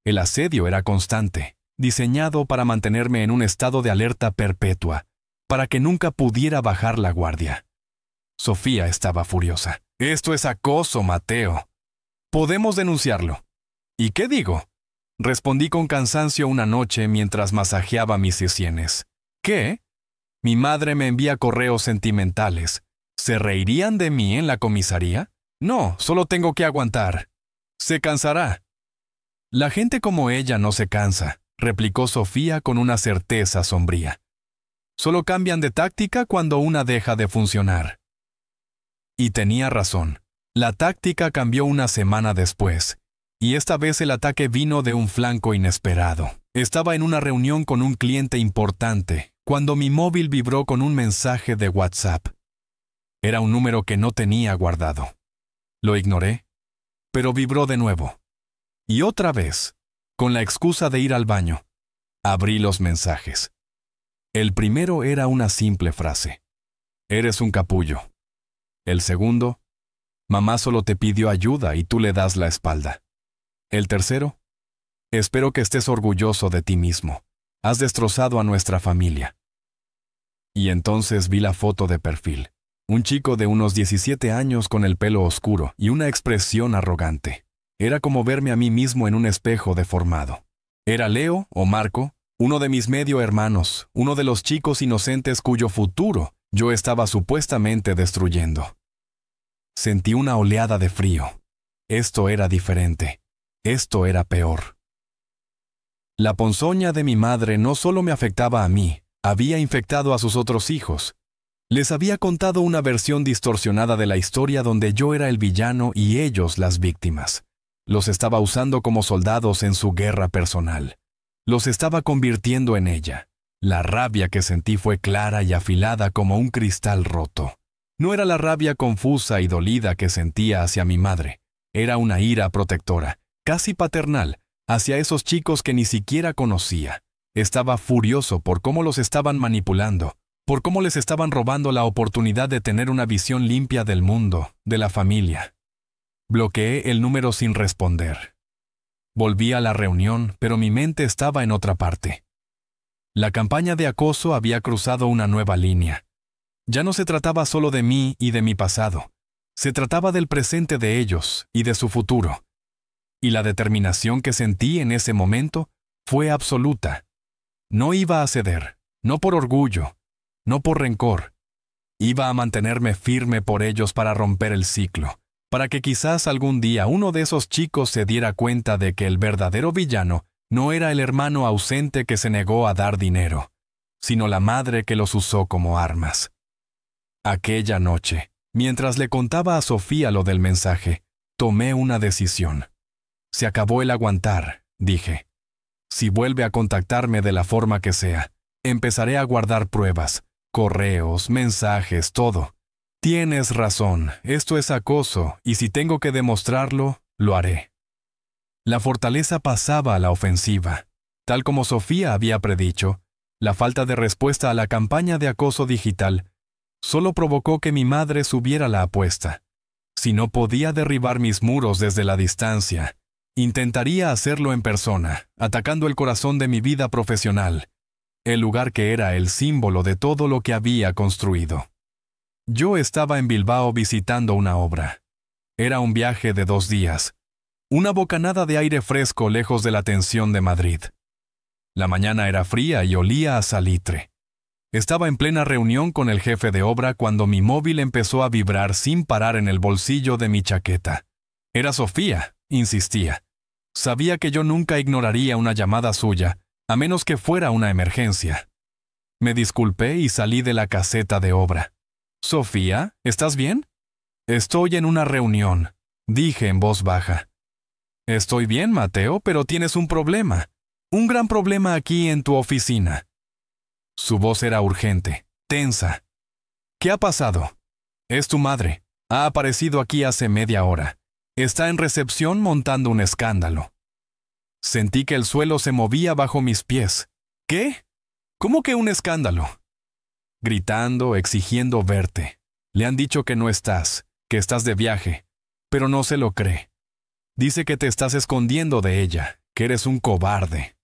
El asedio era constante, diseñado para mantenerme en un estado de alerta perpetua, para que nunca pudiera bajar la guardia. Sofía estaba furiosa. «Esto es acoso, Mateo. Podemos denunciarlo». «¿Y qué digo?», respondí con cansancio una noche mientras masajeaba mis sienes. «¿Qué? Mi madre me envía correos sentimentales. ¿Se reirían de mí en la comisaría? No, solo tengo que aguantar. Se cansará». «La gente como ella no se cansa», replicó Sofía con una certeza sombría. «Solo cambian de táctica cuando una deja de funcionar». Y tenía razón. La táctica cambió una semana después, y esta vez el ataque vino de un flanco inesperado. Estaba en una reunión con un cliente importante, cuando mi móvil vibró con un mensaje de WhatsApp. Era un número que no tenía guardado. Lo ignoré, pero vibró de nuevo. Y otra vez, con la excusa de ir al baño, abrí los mensajes. El primero era una simple frase: «Eres un capullo». El segundo: «Mamá solo te pidió ayuda y tú le das la espalda». El tercero: «Espero que estés orgulloso de ti mismo. Has destrozado a nuestra familia». Y entonces vi la foto de perfil. Un chico de unos 17 años con el pelo oscuro y una expresión arrogante. Era como verme a mí mismo en un espejo deformado. Era Leo o Marco, uno de mis medio hermanos, uno de los chicos inocentes cuyo futuro yo estaba supuestamente destruyendo. Sentí una oleada de frío. Esto era diferente. Esto era peor. La ponzoña de mi madre no solo me afectaba a mí, había infectado a sus otros hijos. Les había contado una versión distorsionada de la historia donde yo era el villano y ellos las víctimas. Los estaba usando como soldados en su guerra personal. Los estaba convirtiendo en ella. La rabia que sentí fue clara y afilada como un cristal roto. No era la rabia confusa y dolida que sentía hacia mi madre. Era una ira protectora, casi paternal, hacia esos chicos que ni siquiera conocía. Estaba furioso por cómo los estaban manipulando, por cómo les estaban robando la oportunidad de tener una visión limpia del mundo, de la familia. Bloqueé el número sin responder. Volví a la reunión, pero mi mente estaba en otra parte. La campaña de acoso había cruzado una nueva línea. Ya no se trataba solo de mí y de mi pasado. Se trataba del presente de ellos y de su futuro. Y la determinación que sentí en ese momento fue absoluta. No iba a ceder, no por orgullo, no por rencor. Iba a mantenerme firme por ellos para romper el ciclo, para que quizás algún día uno de esos chicos se diera cuenta de que el verdadero villano no era el hermano ausente que se negó a dar dinero, sino la madre que los usó como armas. Aquella noche, mientras le contaba a Sofía lo del mensaje, tomé una decisión. Se acabó el aguantar, dije. Si vuelve a contactarme de la forma que sea, empezaré a guardar pruebas, correos, mensajes, todo. Tienes razón, esto es acoso, y si tengo que demostrarlo, lo haré. La fortaleza pasaba a la ofensiva. Tal como Sofía había predicho, la falta de respuesta a la campaña de acoso digital solo provocó que mi madre subiera la apuesta. Si no podía derribar mis muros desde la distancia, intentaría hacerlo en persona, atacando el corazón de mi vida profesional, el lugar que era el símbolo de todo lo que había construido. Yo estaba en Bilbao visitando una obra. Era un viaje de 2 días, una bocanada de aire fresco lejos de la tensión de Madrid. La mañana era fría y olía a salitre. Estaba en plena reunión con el jefe de obra cuando mi móvil empezó a vibrar sin parar en el bolsillo de mi chaqueta. Era Sofía, insistía. Sabía que yo nunca ignoraría una llamada suya, a menos que fuera una emergencia. Me disculpé y salí de la caseta de obra. «Sofía, ¿estás bien?» «Estoy en una reunión», dije en voz baja. «Estoy bien, Mateo, pero tienes un problema. Un gran problema aquí en tu oficina». Su voz era urgente, tensa. «¿Qué ha pasado?» «Es tu madre. Ha aparecido aquí hace media hora. Está en recepción montando un escándalo. Sentí que el suelo se movía bajo mis pies. ¿Qué? ¿Cómo que un escándalo? Gritando, exigiendo verte. Le han dicho que no estás, que estás de viaje, pero no se lo cree. Dice que te estás escondiendo de ella, que eres un cobarde.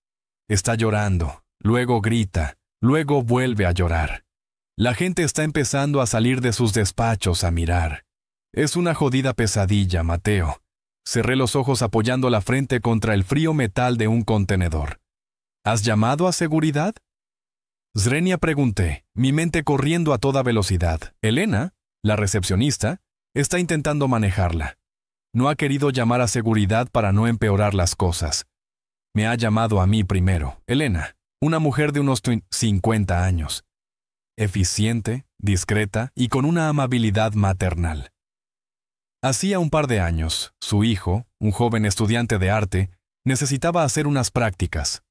Está llorando, luego grita, luego vuelve a llorar. La gente está empezando a salir de sus despachos a mirar. Es una jodida pesadilla, Mateo. Cerré los ojos apoyando la frente contra el frío metal de un contenedor. ¿Has llamado a seguridad? Zrenia, pregunté, mi mente corriendo a toda velocidad. Elena, la recepcionista, está intentando manejarla. No ha querido llamar a seguridad para no empeorar las cosas. Me ha llamado a mí primero, Elena, una mujer de unos 50 años. Eficiente, discreta y con una amabilidad maternal. Hacía un par de años, su hijo, un joven estudiante de arte, necesitaba hacer unas prácticas.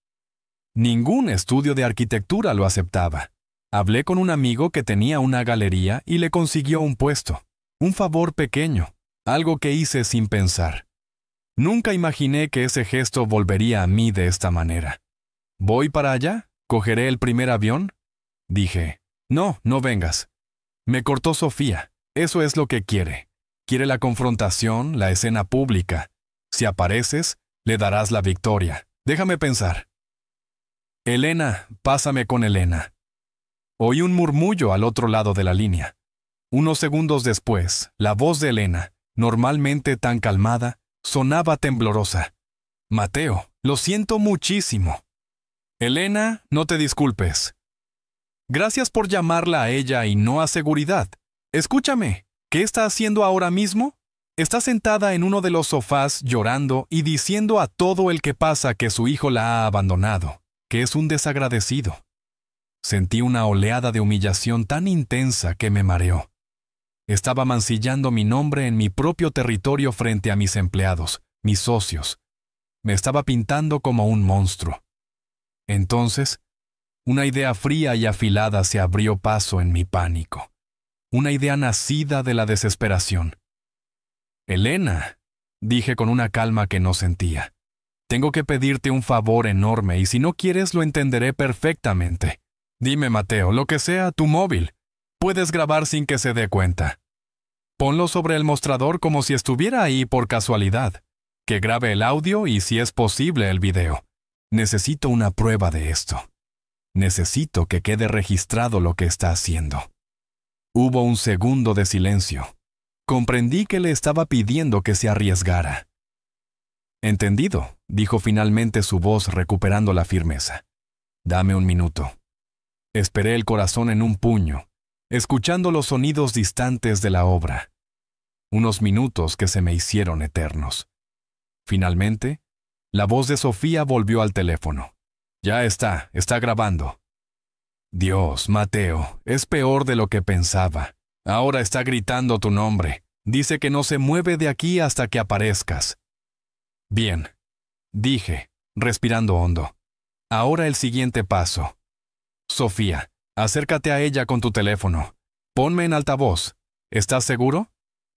Ningún estudio de arquitectura lo aceptaba. Hablé con un amigo que tenía una galería y le consiguió un puesto. Un favor pequeño, algo que hice sin pensar. Nunca imaginé que ese gesto volvería a mí de esta manera. ¿Voy para allá? ¿Cogeré el primer avión? Dije, no, no vengas. Me cortó Sofía. Eso es lo que quiere. Quiere la confrontación, la escena pública. Si apareces, le darás la victoria. Déjame pensar. Elena, pásame con Elena. Oí un murmullo al otro lado de la línea. Unos segundos después, la voz de Elena, normalmente tan calmada, sonaba temblorosa. Mateo, lo siento muchísimo. Elena, no te disculpes. Gracias por llamarla a ella y no a seguridad. Escúchame, ¿qué está haciendo ahora mismo? Está sentada en uno de los sofás llorando y diciendo a todo el que pasa que su hijo la ha abandonado, que es un desagradecido. Sentí una oleada de humillación tan intensa que me mareó. Estaba mancillando mi nombre en mi propio territorio frente a mis empleados, mis socios. Me estaba pintando como un monstruo. Entonces, una idea fría y afilada se abrió paso en mi pánico. Una idea nacida de la desesperación. Elena, dije con una calma que no sentía. Tengo que pedirte un favor enorme y si no quieres lo entenderé perfectamente. Dime, Mateo, lo que sea, tu móvil. Puedes grabar sin que se dé cuenta. Ponlo sobre el mostrador como si estuviera ahí por casualidad. Que grabe el audio y, si es posible, el video. Necesito una prueba de esto. Necesito que quede registrado lo que está haciendo. Hubo un segundo de silencio. Comprendí que le estaba pidiendo que se arriesgara. Entendido, dijo finalmente su voz recuperando la firmeza. Dame un minuto. Esperé el corazón en un puño, escuchando los sonidos distantes de la obra. Unos minutos que se me hicieron eternos. Finalmente, la voz de Sofía volvió al teléfono. Ya está grabando. Dios, Mateo, es peor de lo que pensaba. Ahora está gritando tu nombre. Dice que no se mueve de aquí hasta que aparezcas. Bien, dije, respirando hondo. Ahora el siguiente paso. Sofía, acércate a ella con tu teléfono. Ponme en altavoz. ¿Estás seguro?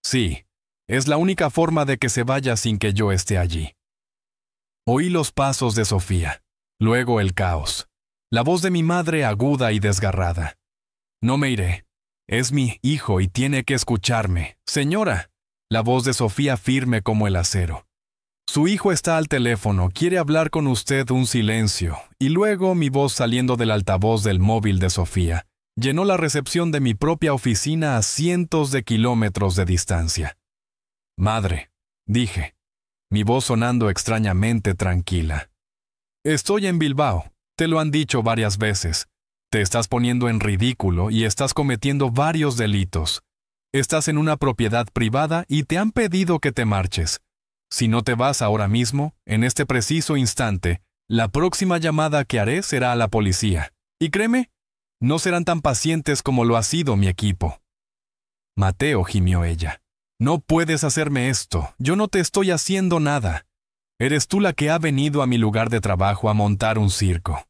Sí. Es la única forma de que se vaya sin que yo esté allí. Oí los pasos de Sofía. Luego el caos. La voz de mi madre aguda y desgarrada. No me iré. Es mi hijo y tiene que escucharme. Señora. La voz de Sofía firme como el acero. Su hijo está al teléfono, quiere hablar con usted un silencio, y luego mi voz saliendo del altavoz del móvil de Sofía, llenó la recepción de mi propia oficina a cientos de kilómetros de distancia. Madre, dije, mi voz sonando extrañamente tranquila. Estoy en Bilbao, te lo han dicho varias veces. Te estás poniendo en ridículo y estás cometiendo varios delitos. Estás en una propiedad privada y te han pedido que te marches. Si no te vas ahora mismo, en este preciso instante, la próxima llamada que haré será a la policía. Y créeme, no serán tan pacientes como lo ha sido mi equipo. Mateo, gimió ella. No puedes hacerme esto. Yo no te estoy haciendo nada. Eres tú la que ha venido a mi lugar de trabajo a montar un circo.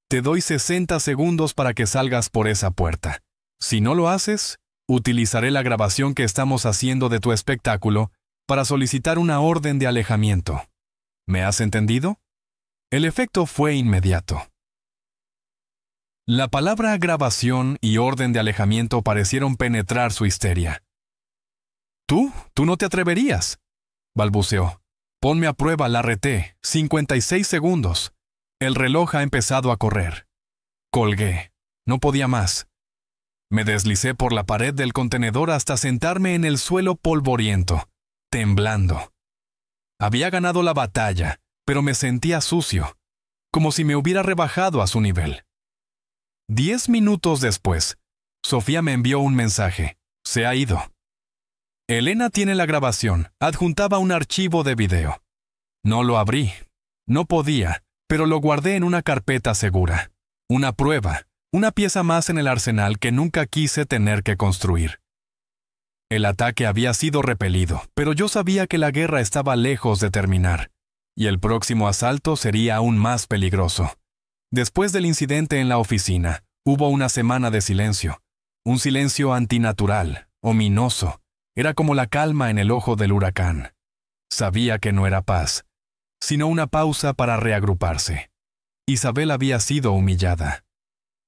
Te doy 60 segundos para que salgas por esa puerta. Si no lo haces, utilizaré la grabación que estamos haciendo de tu espectáculo para solicitar una orden de alejamiento. ¿Me has entendido? El efecto fue inmediato. La palabra grabación y orden de alejamiento parecieron penetrar su histeria. Tú no te atreverías, balbuceó. Ponme a prueba, la reté. 56 segundos. El reloj ha empezado a correr. Colgué. No podía más. Me deslicé por la pared del contenedor hasta sentarme en el suelo polvoriento, temblando. Había ganado la batalla, pero me sentía sucio, como si me hubiera rebajado a su nivel. 10 minutos después, Sofía me envió un mensaje. Se ha ido. Elena tiene la grabación. Adjuntaba un archivo de video. No lo abrí. No podía, pero lo guardé en una carpeta segura. Una prueba, una pieza más en el arsenal que nunca quise tener que construir. El ataque había sido repelido, pero yo sabía que la guerra estaba lejos de terminar, y el próximo asalto sería aún más peligroso. Después del incidente en la oficina, hubo una semana de silencio. Un silencio antinatural, ominoso. Era como la calma en el ojo del huracán. Sabía que no era paz, sino una pausa para reagruparse. Isabel había sido humillada.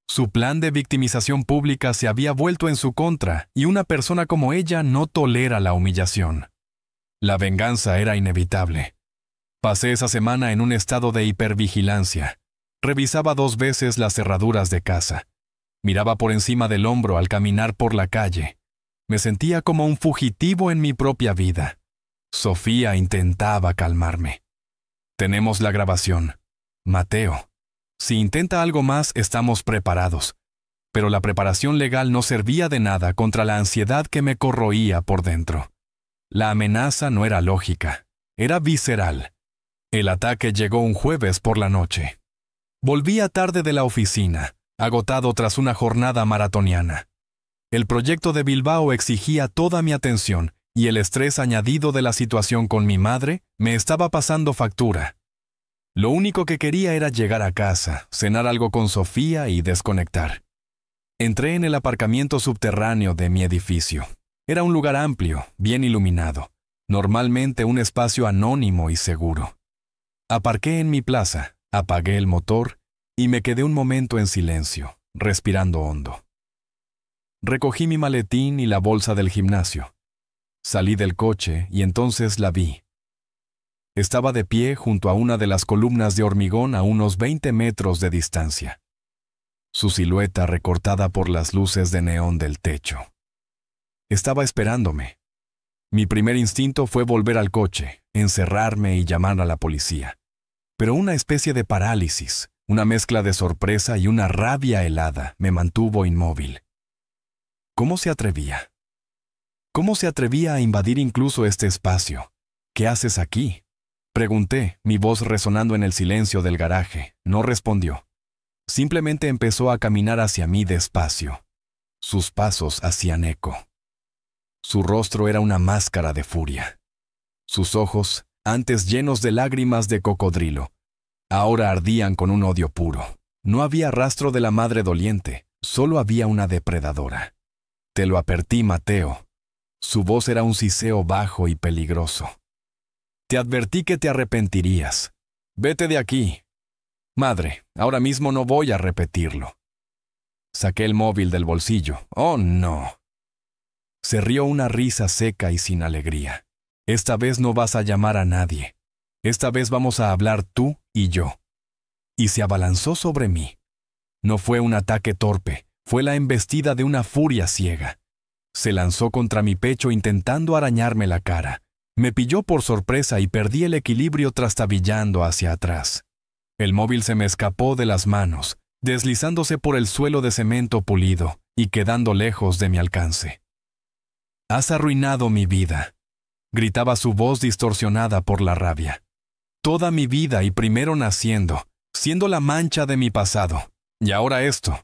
Su plan de victimización pública se había vuelto en su contra, y una persona como ella no tolera la humillación. La venganza era inevitable. Pasé esa semana en un estado de hipervigilancia. Revisaba 2 veces las cerraduras de casa. Miraba por encima del hombro al caminar por la calle. Me sentía como un fugitivo en mi propia vida. Sofía intentaba calmarme. Tenemos la grabación. Mateo. Si intenta algo más, estamos preparados. Pero la preparación legal no servía de nada contra la ansiedad que me corroía por dentro. La amenaza no era lógica, era visceral. El ataque llegó un jueves por la noche. Volvía tarde de la oficina, agotado tras una jornada maratoniana. El proyecto de Bilbao exigía toda mi atención y el estrés añadido de la situación con mi madre me estaba pasando factura. Lo único que quería era llegar a casa, cenar algo con Sofía y desconectar. Entré en el aparcamiento subterráneo de mi edificio. Era un lugar amplio, bien iluminado, normalmente un espacio anónimo y seguro. Aparqué en mi plaza, apagué el motor y me quedé un momento en silencio, respirando hondo. Recogí mi maletín y la bolsa del gimnasio. Salí del coche y entonces la vi. Estaba de pie junto a una de las columnas de hormigón a unos 20 metros de distancia. Su silueta recortada por las luces de neón del techo. Estaba esperándome. Mi primer instinto fue volver al coche, encerrarme y llamar a la policía. Pero una especie de parálisis, una mezcla de sorpresa y una rabia helada me mantuvo inmóvil. ¿Cómo se atrevía? ¿Cómo se atrevía a invadir incluso este espacio? ¿Qué haces aquí? Pregunté, mi voz resonando en el silencio del garaje. No respondió. Simplemente empezó a caminar hacia mí despacio. Sus pasos hacían eco. Su rostro era una máscara de furia. Sus ojos, antes llenos de lágrimas de cocodrilo, ahora ardían con un odio puro. No había rastro de la madre doliente, solo había una depredadora. Te lo advertí, Mateo. Su voz era un siseo bajo y peligroso. Te advertí que te arrepentirías. Vete de aquí. Madre, ahora mismo no voy a repetirlo. Saqué el móvil del bolsillo. ¡Oh, no! Se rió una risa seca y sin alegría. Esta vez no vas a llamar a nadie. Esta vez vamos a hablar tú y yo. Y se abalanzó sobre mí. No fue un ataque torpe, fue la embestida de una furia ciega. Se lanzó contra mi pecho intentando arañarme la cara. Me pilló por sorpresa y perdí el equilibrio trastabillando hacia atrás. El móvil se me escapó de las manos, deslizándose por el suelo de cemento pulido y quedando lejos de mi alcance. «Has arruinado mi vida», gritaba su voz distorsionada por la rabia. «Toda mi vida y primero naciendo, siendo la mancha de mi pasado. Y ahora esto.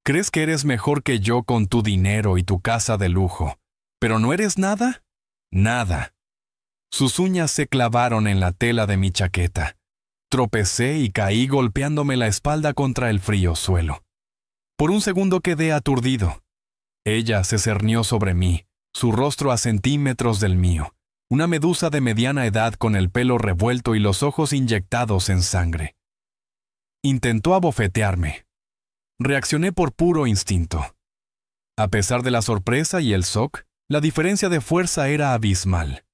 ¿Crees que eres mejor que yo con tu dinero y tu casa de lujo? ¿Pero no eres nada? Nada». Sus uñas se clavaron en la tela de mi chaqueta. Tropecé y caí golpeándome la espalda contra el frío suelo. Por un segundo quedé aturdido. Ella se cernió sobre mí, su rostro a centímetros del mío, una medusa de mediana edad con el pelo revuelto y los ojos inyectados en sangre. Intentó abofetearme. Reaccioné por puro instinto. A pesar de la sorpresa y el shock, la diferencia de fuerza era abismal.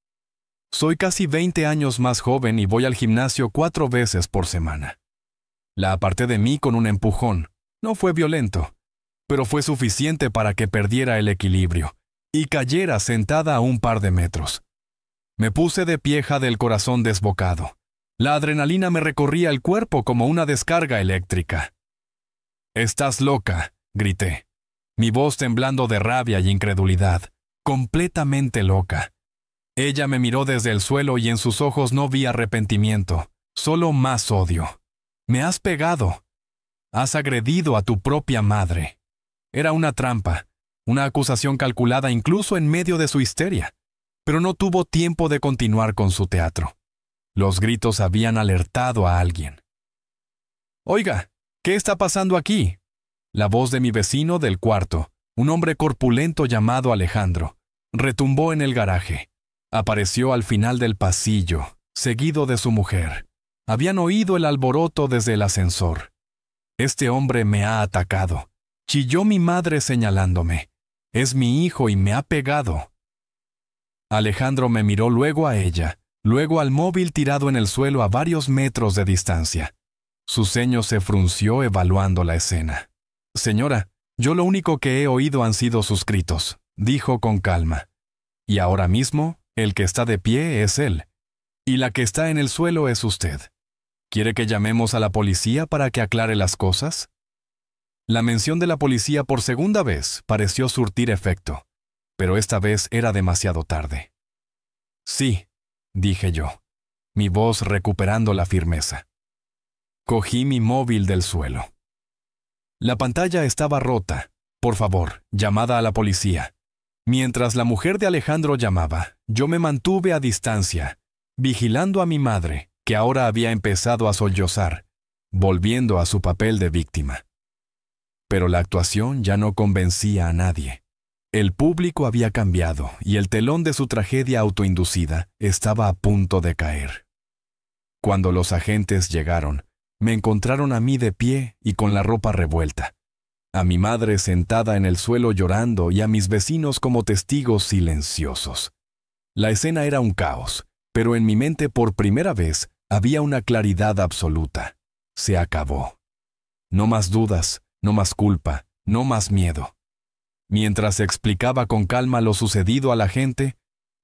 Soy casi 20 años más joven y voy al gimnasio 4 veces por semana. La aparté de mí con un empujón. No fue violento, pero fue suficiente para que perdiera el equilibrio y cayera sentada a un par de metros. Me puse de pie del corazón desbocado. La adrenalina me recorría el cuerpo como una descarga eléctrica. «¡Estás loca!», grité, mi voz temblando de rabia y incredulidad, completamente loca. Ella me miró desde el suelo y en sus ojos no vi arrepentimiento, solo más odio. «Me has pegado. Has agredido a tu propia madre». Era una trampa, una acusación calculada incluso en medio de su histeria, pero no tuvo tiempo de continuar con su teatro. Los gritos habían alertado a alguien. «Oiga, ¿qué está pasando aquí?». La voz de mi vecino del cuarto, un hombre corpulento llamado Alejandro, retumbó en el garaje. Apareció al final del pasillo, seguido de su mujer. Habían oído el alboroto desde el ascensor. «Este hombre me ha atacado», chilló mi madre señalándome. «Es mi hijo y me ha pegado». Alejandro me miró luego a ella, luego al móvil tirado en el suelo a varios metros de distancia. Su ceño se frunció evaluando la escena. «Señora, yo lo único que he oído han sido sus gritos», dijo con calma. «Y ahora mismo, el que está de pie es él, y la que está en el suelo es usted. ¿Quiere que llamemos a la policía para que aclare las cosas?». La mención de la policía por segunda vez pareció surtir efecto, pero esta vez era demasiado tarde. «Sí», dije yo, mi voz recuperando la firmeza. Cogí mi móvil del suelo. La pantalla estaba rota. «Por favor, llamada a la policía». Mientras la mujer de Alejandro llamaba, yo me mantuve a distancia, vigilando a mi madre, que ahora había empezado a sollozar, volviendo a su papel de víctima. Pero la actuación ya no convencía a nadie. El público había cambiado y el telón de su tragedia autoinducida estaba a punto de caer. Cuando los agentes llegaron, me encontraron a mí de pie y con la ropa revuelta, a mi madre sentada en el suelo llorando y a mis vecinos como testigos silenciosos. La escena era un caos, pero en mi mente por primera vez había una claridad absoluta. Se acabó. No más dudas, no más culpa, no más miedo. Mientras explicaba con calma lo sucedido a la gente,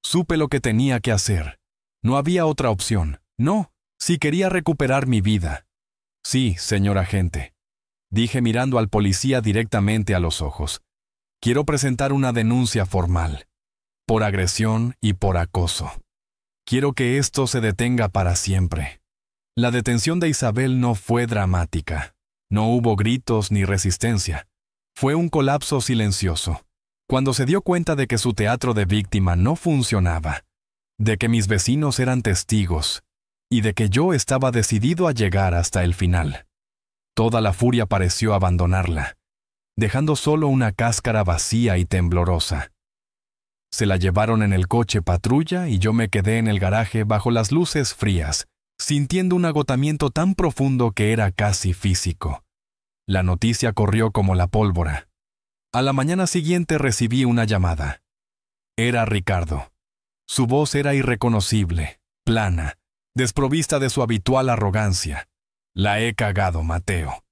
supe lo que tenía que hacer. No había otra opción. No, si quería recuperar mi vida. «Sí, señor agente», dije mirando al policía directamente a los ojos. «Quiero presentar una denuncia formal, por agresión y por acoso. Quiero que esto se detenga para siempre». La detención de Isabel no fue dramática. No hubo gritos ni resistencia. Fue un colapso silencioso. Cuando se dio cuenta de que su teatro de víctima no funcionaba, de que mis vecinos eran testigos y de que yo estaba decidido a llegar hasta el final. Toda la furia pareció abandonarla, dejando solo una cáscara vacía y temblorosa. Se la llevaron en el coche patrulla y yo me quedé en el garaje bajo las luces frías, sintiendo un agotamiento tan profundo que era casi físico. La noticia corrió como la pólvora. A la mañana siguiente recibí una llamada. Era Ricardo. Su voz era irreconocible, plana, desprovista de su habitual arrogancia. «La he cagado, Mateo».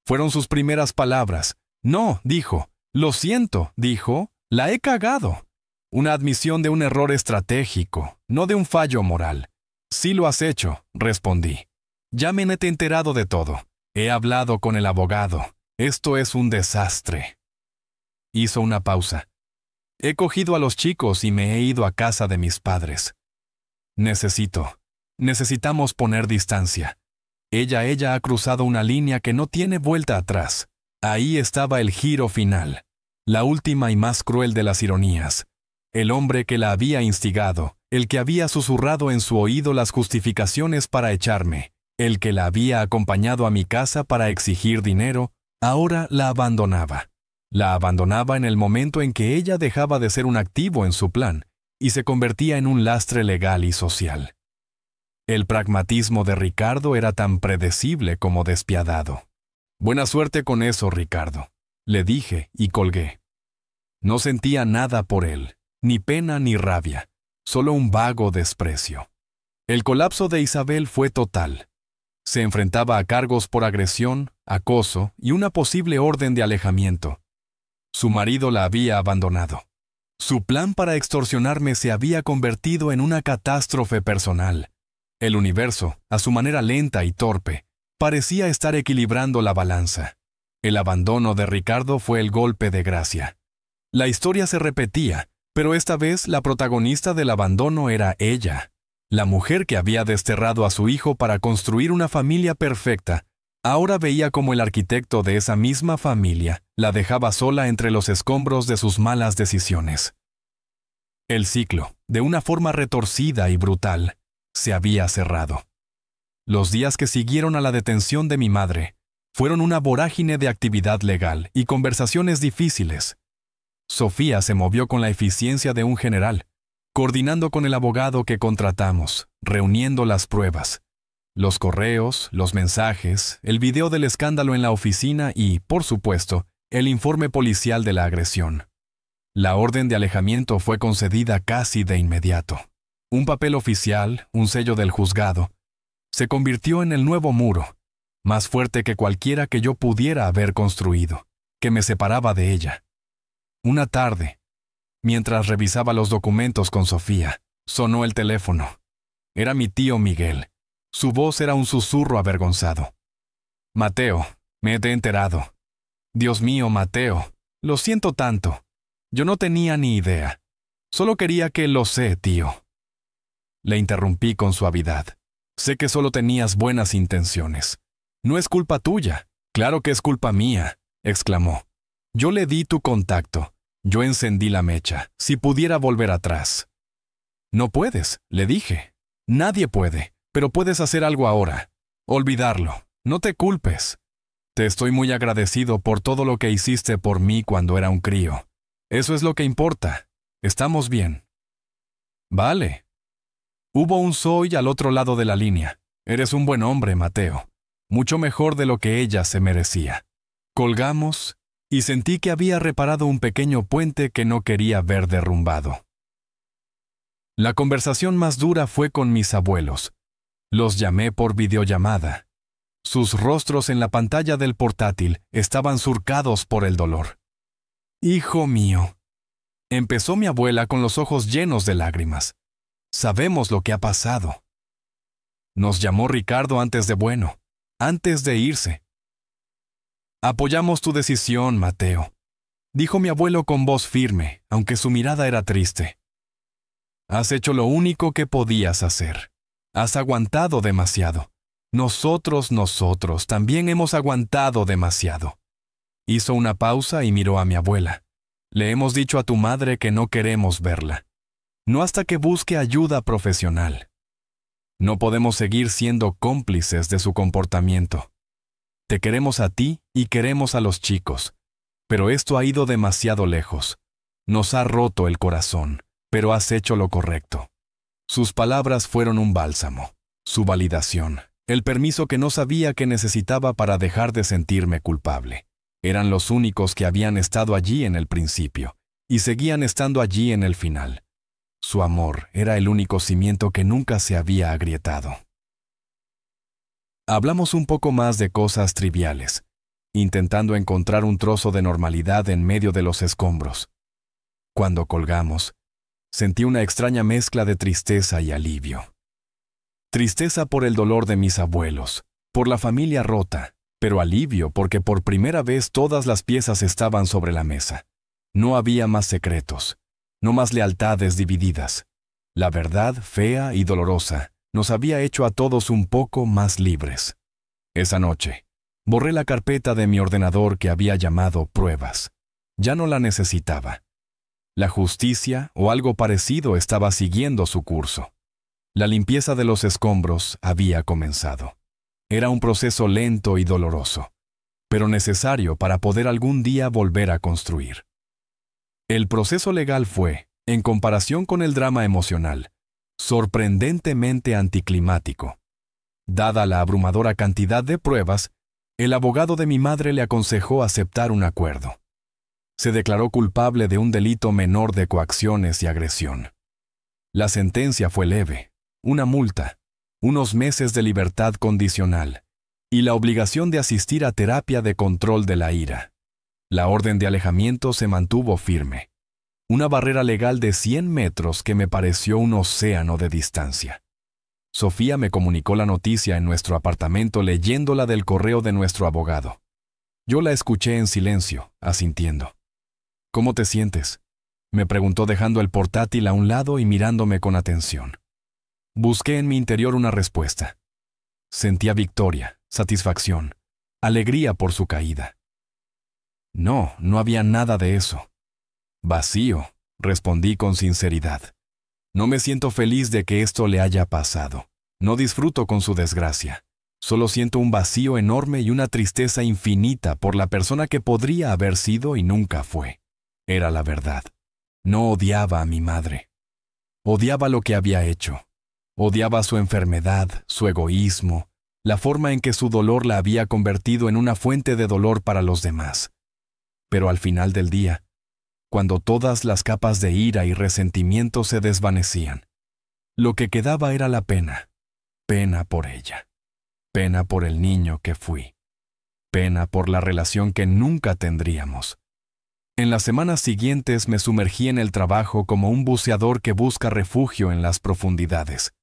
Fueron sus primeras palabras. «No», dijo. «Lo siento», dijo. «La he cagado». Una admisión de un error estratégico, no de un fallo moral. «Sí lo has hecho», respondí. «Ya me he enterado de todo. He hablado con el abogado. Esto es un desastre». Hizo una pausa. «He cogido a los chicos y me he ido a casa de mis padres. Necesitamos poner distancia. Ella ha cruzado una línea que no tiene vuelta atrás. Ahí estaba el giro final, la última y más cruel de las ironías. El hombre que la había instigado, el que había susurrado en su oído las justificaciones para echarme, el que la había acompañado a mi casa para exigir dinero, ahora la abandonaba. La abandonaba en el momento en que ella dejaba de ser un activo en su plan y se convertía en un lastre legal y social. El pragmatismo de Ricardo era tan predecible como despiadado. «Buena suerte con eso, Ricardo», le dije y colgué. No sentía nada por él, ni pena ni rabia, solo un vago desprecio. El colapso de Isabel fue total. Se enfrentaba a cargos por agresión, acoso y una posible orden de alejamiento. Su marido la había abandonado. Su plan para extorsionarme se había convertido en una catástrofe personal. El universo, a su manera lenta y torpe, parecía estar equilibrando la balanza. El abandono de Ricardo fue el golpe de gracia. La historia se repetía, pero esta vez la protagonista del abandono era ella. La mujer que había desterrado a su hijo para construir una familia perfecta, ahora veía como el arquitecto de esa misma familia la dejaba sola entre los escombros de sus malas decisiones. El ciclo, de una forma retorcida y brutal, se había cerrado. Los días que siguieron a la detención de mi madre fueron una vorágine de actividad legal y conversaciones difíciles. Sofía se movió con la eficiencia de un general, coordinando con el abogado que contratamos, reuniendo las pruebas, los correos, los mensajes, el video del escándalo en la oficina y, por supuesto, el informe policial de la agresión. La orden de alejamiento fue concedida casi de inmediato. Un papel oficial, un sello del juzgado, se convirtió en el nuevo muro, más fuerte que cualquiera que yo pudiera haber construido, que me separaba de ella. Una tarde, mientras revisaba los documentos con Sofía, sonó el teléfono. Era mi tío Miguel. Su voz era un susurro avergonzado. «Mateo, me he enterado. Dios mío, Mateo, lo siento tanto. Yo no tenía ni idea. Solo quería que lo sé, tío». Le interrumpí con suavidad. «Sé que solo tenías buenas intenciones. No es culpa tuya. Claro que es culpa mía», exclamó. «Yo le di tu contacto. Yo encendí la mecha. Si pudiera volver atrás». «No puedes», le dije. «Nadie puede, pero puedes hacer algo ahora. Olvidarlo. No te culpes. Te estoy muy agradecido por todo lo que hiciste por mí cuando era un crío. Eso es lo que importa. Estamos bien». «Vale». Hubo un soy al otro lado de la línea. «Eres un buen hombre, Mateo. Mucho mejor de lo que ella se merecía». Colgamos y sentí que había reparado un pequeño puente que no quería ver derrumbado. La conversación más dura fue con mis abuelos. Los llamé por videollamada. Sus rostros en la pantalla del portátil estaban surcados por el dolor. «Hijo mío», empezó mi abuela con los ojos llenos de lágrimas. «Sabemos lo que ha pasado. Nos llamó Ricardo antes de irse. Apoyamos tu decisión, Mateo», dijo mi abuelo con voz firme, aunque su mirada era triste. «Has hecho lo único que podías hacer. Has aguantado demasiado. Nosotros también hemos aguantado demasiado». Hizo una pausa y miró a mi abuela. «Le hemos dicho a tu madre que no queremos verla. No hasta que busque ayuda profesional. No podemos seguir siendo cómplices de su comportamiento. Te queremos a ti y queremos a los chicos, pero esto ha ido demasiado lejos. Nos ha roto el corazón, pero has hecho lo correcto». Sus palabras fueron un bálsamo, su validación, el permiso que no sabía que necesitaba para dejar de sentirme culpable. Eran los únicos que habían estado allí en el principio, y seguían estando allí en el final. Su amor era el único cimiento que nunca se había agrietado. Hablamos un poco más de cosas triviales, intentando encontrar un trozo de normalidad en medio de los escombros. Cuando colgamos, sentí una extraña mezcla de tristeza y alivio. Tristeza por el dolor de mis abuelos, por la familia rota, pero alivio porque por primera vez todas las piezas estaban sobre la mesa. No había más secretos, no más lealtades divididas. La verdad, fea y dolorosa, nos había hecho a todos un poco más libres. Esa noche, borré la carpeta de mi ordenador que había llamado Pruebas. Ya no la necesitaba. La justicia o algo parecido estaba siguiendo su curso. La limpieza de los escombros había comenzado. Era un proceso lento y doloroso, pero necesario para poder algún día volver a construir. El proceso legal fue, En comparación con el drama emocional, sorprendentemente anticlimático. Dada la abrumadora cantidad de pruebas, el abogado de mi madre le aconsejó aceptar un acuerdo. Se declaró culpable de un delito menor de coacciones y agresión. La sentencia fue leve, una multa, unos meses de libertad condicional y la obligación de asistir a terapia de control de la ira. La orden de alejamiento se mantuvo firme. Una barrera legal de 100 metros que me pareció un océano de distancia. Sofía me comunicó la noticia en nuestro apartamento leyéndola del correo de nuestro abogado. Yo la escuché en silencio, asintiendo. ¿Cómo te sientes?, me preguntó dejando el portátil a un lado y mirándome con atención. Busqué en mi interior una respuesta. Sentía victoria, satisfacción, alegría por su caída. No, no había nada de eso. Vacío, respondí con sinceridad. No me siento feliz de que esto le haya pasado. No disfruto con su desgracia. Solo siento un vacío enorme y una tristeza infinita por la persona que podría haber sido y nunca fue. Era la verdad. No odiaba a mi madre. Odiaba lo que había hecho. Odiaba su enfermedad, su egoísmo, la forma en que su dolor la había convertido en una fuente de dolor para los demás. Pero al final del día, cuando todas las capas de ira y resentimiento se desvanecían, lo que quedaba era la pena. Pena por ella. Pena por el niño que fui. Pena por la relación que nunca tendríamos. En las semanas siguientes me sumergí en el trabajo como un buceador que busca refugio en las profundidades.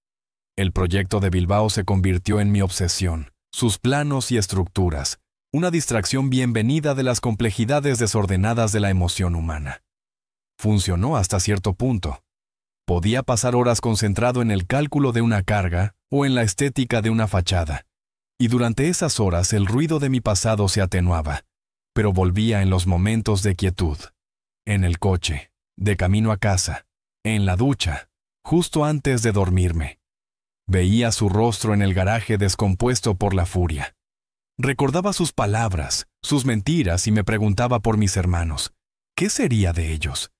El proyecto de Bilbao se convirtió en mi obsesión, sus planos y estructuras, una distracción bienvenida de las complejidades desordenadas de la emoción humana. Funcionó hasta cierto punto. Podía pasar horas concentrado en el cálculo de una carga o en la estética de una fachada, y durante esas horas el ruido de mi pasado se atenuaba, pero volvía en los momentos de quietud, en el coche, de camino a casa, en la ducha, justo antes de dormirme. Veía su rostro en el garaje descompuesto por la furia. Recordaba sus palabras, sus mentiras y me preguntaba por mis hermanos. ¿Qué sería de ellos?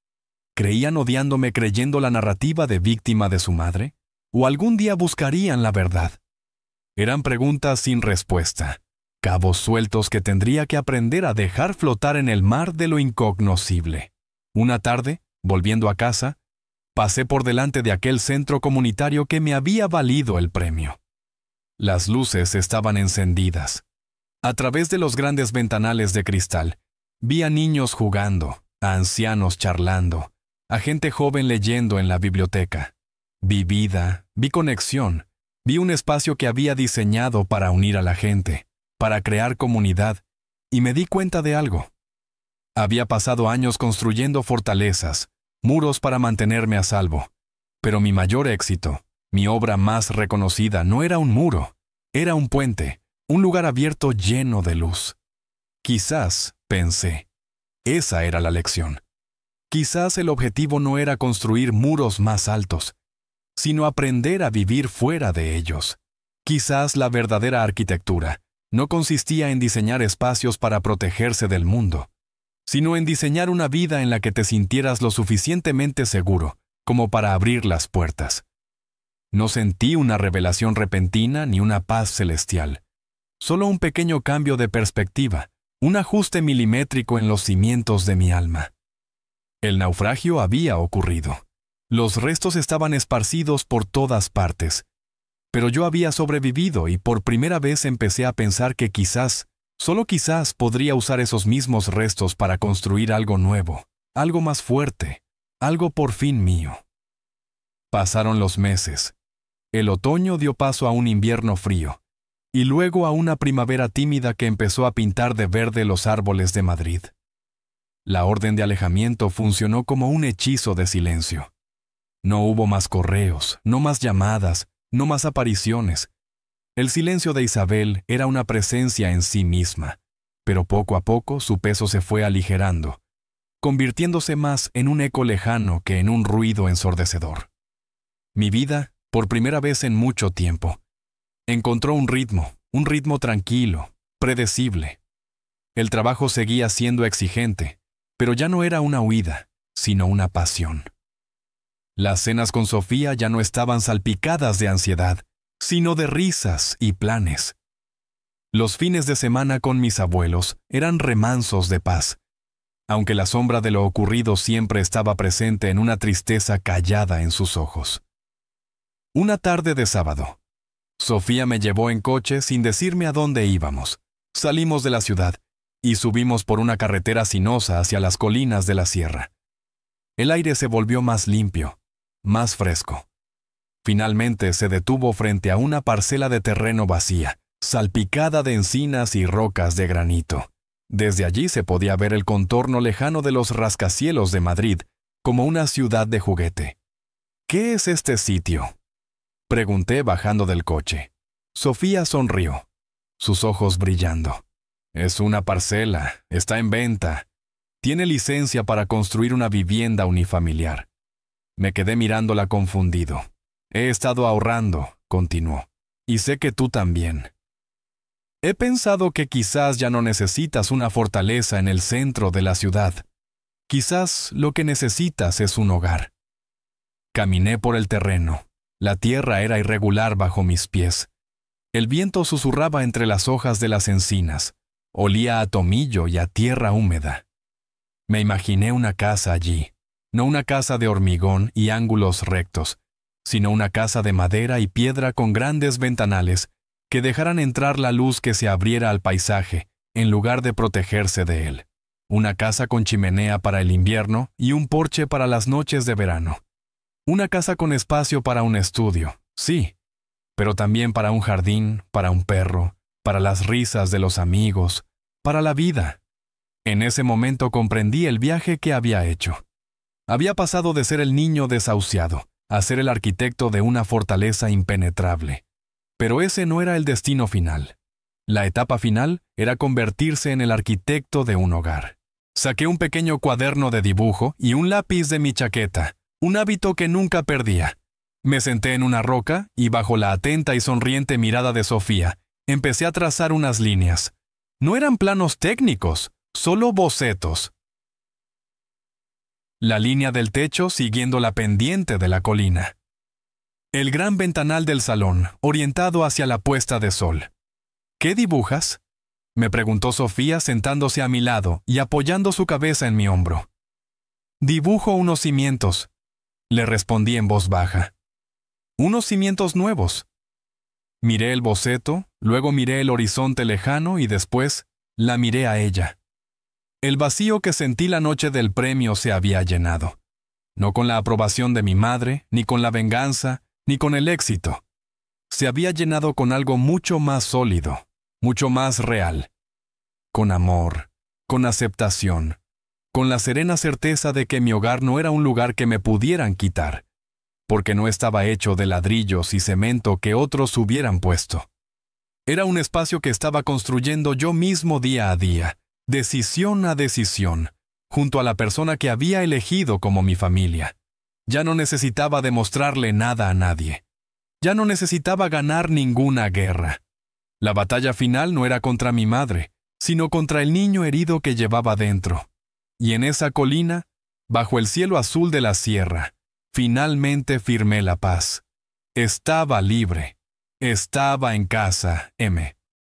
¿Creían odiándome creyendo la narrativa de víctima de su madre? ¿O algún día buscarían la verdad? Eran preguntas sin respuesta, cabos sueltos que tendría que aprender a dejar flotar en el mar de lo incognoscible. Una tarde, volviendo a casa, pasé por delante de aquel centro comunitario que me había valido el premio. Las luces estaban encendidas. A través de los grandes ventanales de cristal, vi a niños jugando, a ancianos charlando, a gente joven leyendo en la biblioteca. Vi vida, vi conexión, vi un espacio que había diseñado para unir a la gente, para crear comunidad, y me di cuenta de algo. Había pasado años construyendo fortalezas, muros para mantenerme a salvo, pero mi mayor éxito, mi obra más reconocida, no era un muro, era un puente, un lugar abierto lleno de luz. Quizás, pensé, esa era la lección. Quizás el objetivo no era construir muros más altos, sino aprender a vivir fuera de ellos. Quizás la verdadera arquitectura no consistía en diseñar espacios para protegerse del mundo, sino en diseñar una vida en la que te sintieras lo suficientemente seguro como para abrir las puertas. No sentí una revelación repentina ni una paz celestial, solo un pequeño cambio de perspectiva, un ajuste milimétrico en los cimientos de mi alma. El naufragio había ocurrido. Los restos estaban esparcidos por todas partes. Pero yo había sobrevivido y por primera vez empecé a pensar que quizás, solo quizás, podría usar esos mismos restos para construir algo nuevo, algo más fuerte, algo por fin mío. Pasaron los meses. El otoño dio paso a un invierno frío, y luego a una primavera tímida que empezó a pintar de verde los árboles de Madrid. La orden de alejamiento funcionó como un hechizo de silencio. No hubo más correos, no más llamadas, no más apariciones. El silencio de Isabel era una presencia en sí misma, pero poco a poco su peso se fue aligerando, convirtiéndose más en un eco lejano que en un ruido ensordecedor. Mi vida, por primera vez en mucho tiempo, encontró un ritmo tranquilo, predecible. El trabajo seguía siendo exigente, pero ya no era una huida, sino una pasión. Las cenas con Sofía ya no estaban salpicadas de ansiedad, sino de risas y planes. Los fines de semana con mis abuelos eran remansos de paz, aunque la sombra de lo ocurrido siempre estaba presente en una tristeza callada en sus ojos. Una tarde de sábado, Sofía me llevó en coche sin decirme a dónde íbamos. Salimos de la ciudad y subimos por una carretera sinuosa hacia las colinas de la sierra. El aire se volvió más limpio, más fresco. Finalmente se detuvo frente a una parcela de terreno vacía, salpicada de encinas y rocas de granito. Desde allí se podía ver el contorno lejano de los rascacielos de Madrid, como una ciudad de juguete. ¿Qué es este sitio?, pregunté bajando del coche. Sofía sonrió, sus ojos brillando. Es una parcela, está en venta. Tiene licencia para construir una vivienda unifamiliar. Me quedé mirándola confundido. He estado ahorrando, continuó, y sé que tú también. He pensado que quizás ya no necesitas una fortaleza en el centro de la ciudad. Quizás lo que necesitas es un hogar. Caminé por el terreno. La tierra era irregular bajo mis pies. El viento susurraba entre las hojas de las encinas. Olía a tomillo y a tierra húmeda. Me imaginé una casa allí, no una casa de hormigón y ángulos rectos, sino una casa de madera y piedra con grandes ventanales que dejaran entrar la luz que se abriera al paisaje, en lugar de protegerse de él. Una casa con chimenea para el invierno y un porche para las noches de verano. Una casa con espacio para un estudio, sí, pero también para un jardín, para un perro, para las risas de los amigos, para la vida. En ese momento comprendí el viaje que había hecho. Había pasado de ser el niño desahuciado a ser el arquitecto de una fortaleza impenetrable. Pero ese no era el destino final. La etapa final era convertirse en el arquitecto de un hogar. Saqué un pequeño cuaderno de dibujo y un lápiz de mi chaqueta, un hábito que nunca perdía. Me senté en una roca y bajo la atenta y sonriente mirada de Sofía, empecé a trazar unas líneas. No eran planos técnicos, solo bocetos. La línea del techo siguiendo la pendiente de la colina. El gran ventanal del salón, orientado hacia la puesta de sol. ¿Qué dibujas?, me preguntó Sofía sentándose a mi lado y apoyando su cabeza en mi hombro. Dibujo unos cimientos, le respondí en voz baja. Unos cimientos nuevos. Miré el boceto, luego miré el horizonte lejano y después la miré a ella. El vacío que sentí la noche del premio se había llenado. No con la aprobación de mi madre, ni con la venganza, ni con el éxito. Se había llenado con algo mucho más sólido, mucho más real. Con amor, con aceptación, con la serena certeza de que mi hogar no era un lugar que me pudieran quitar, porque no estaba hecho de ladrillos y cemento que otros hubieran puesto. Era un espacio que estaba construyendo yo mismo día a día, decisión a decisión, junto a la persona que había elegido como mi familia. Ya no necesitaba demostrarle nada a nadie. Ya no necesitaba ganar ninguna guerra. La batalla final no era contra mi madre, sino contra el niño herido que llevaba dentro. Y en esa colina, bajo el cielo azul de la sierra, finalmente firmé la paz. Estaba libre. Estaba en casa, M.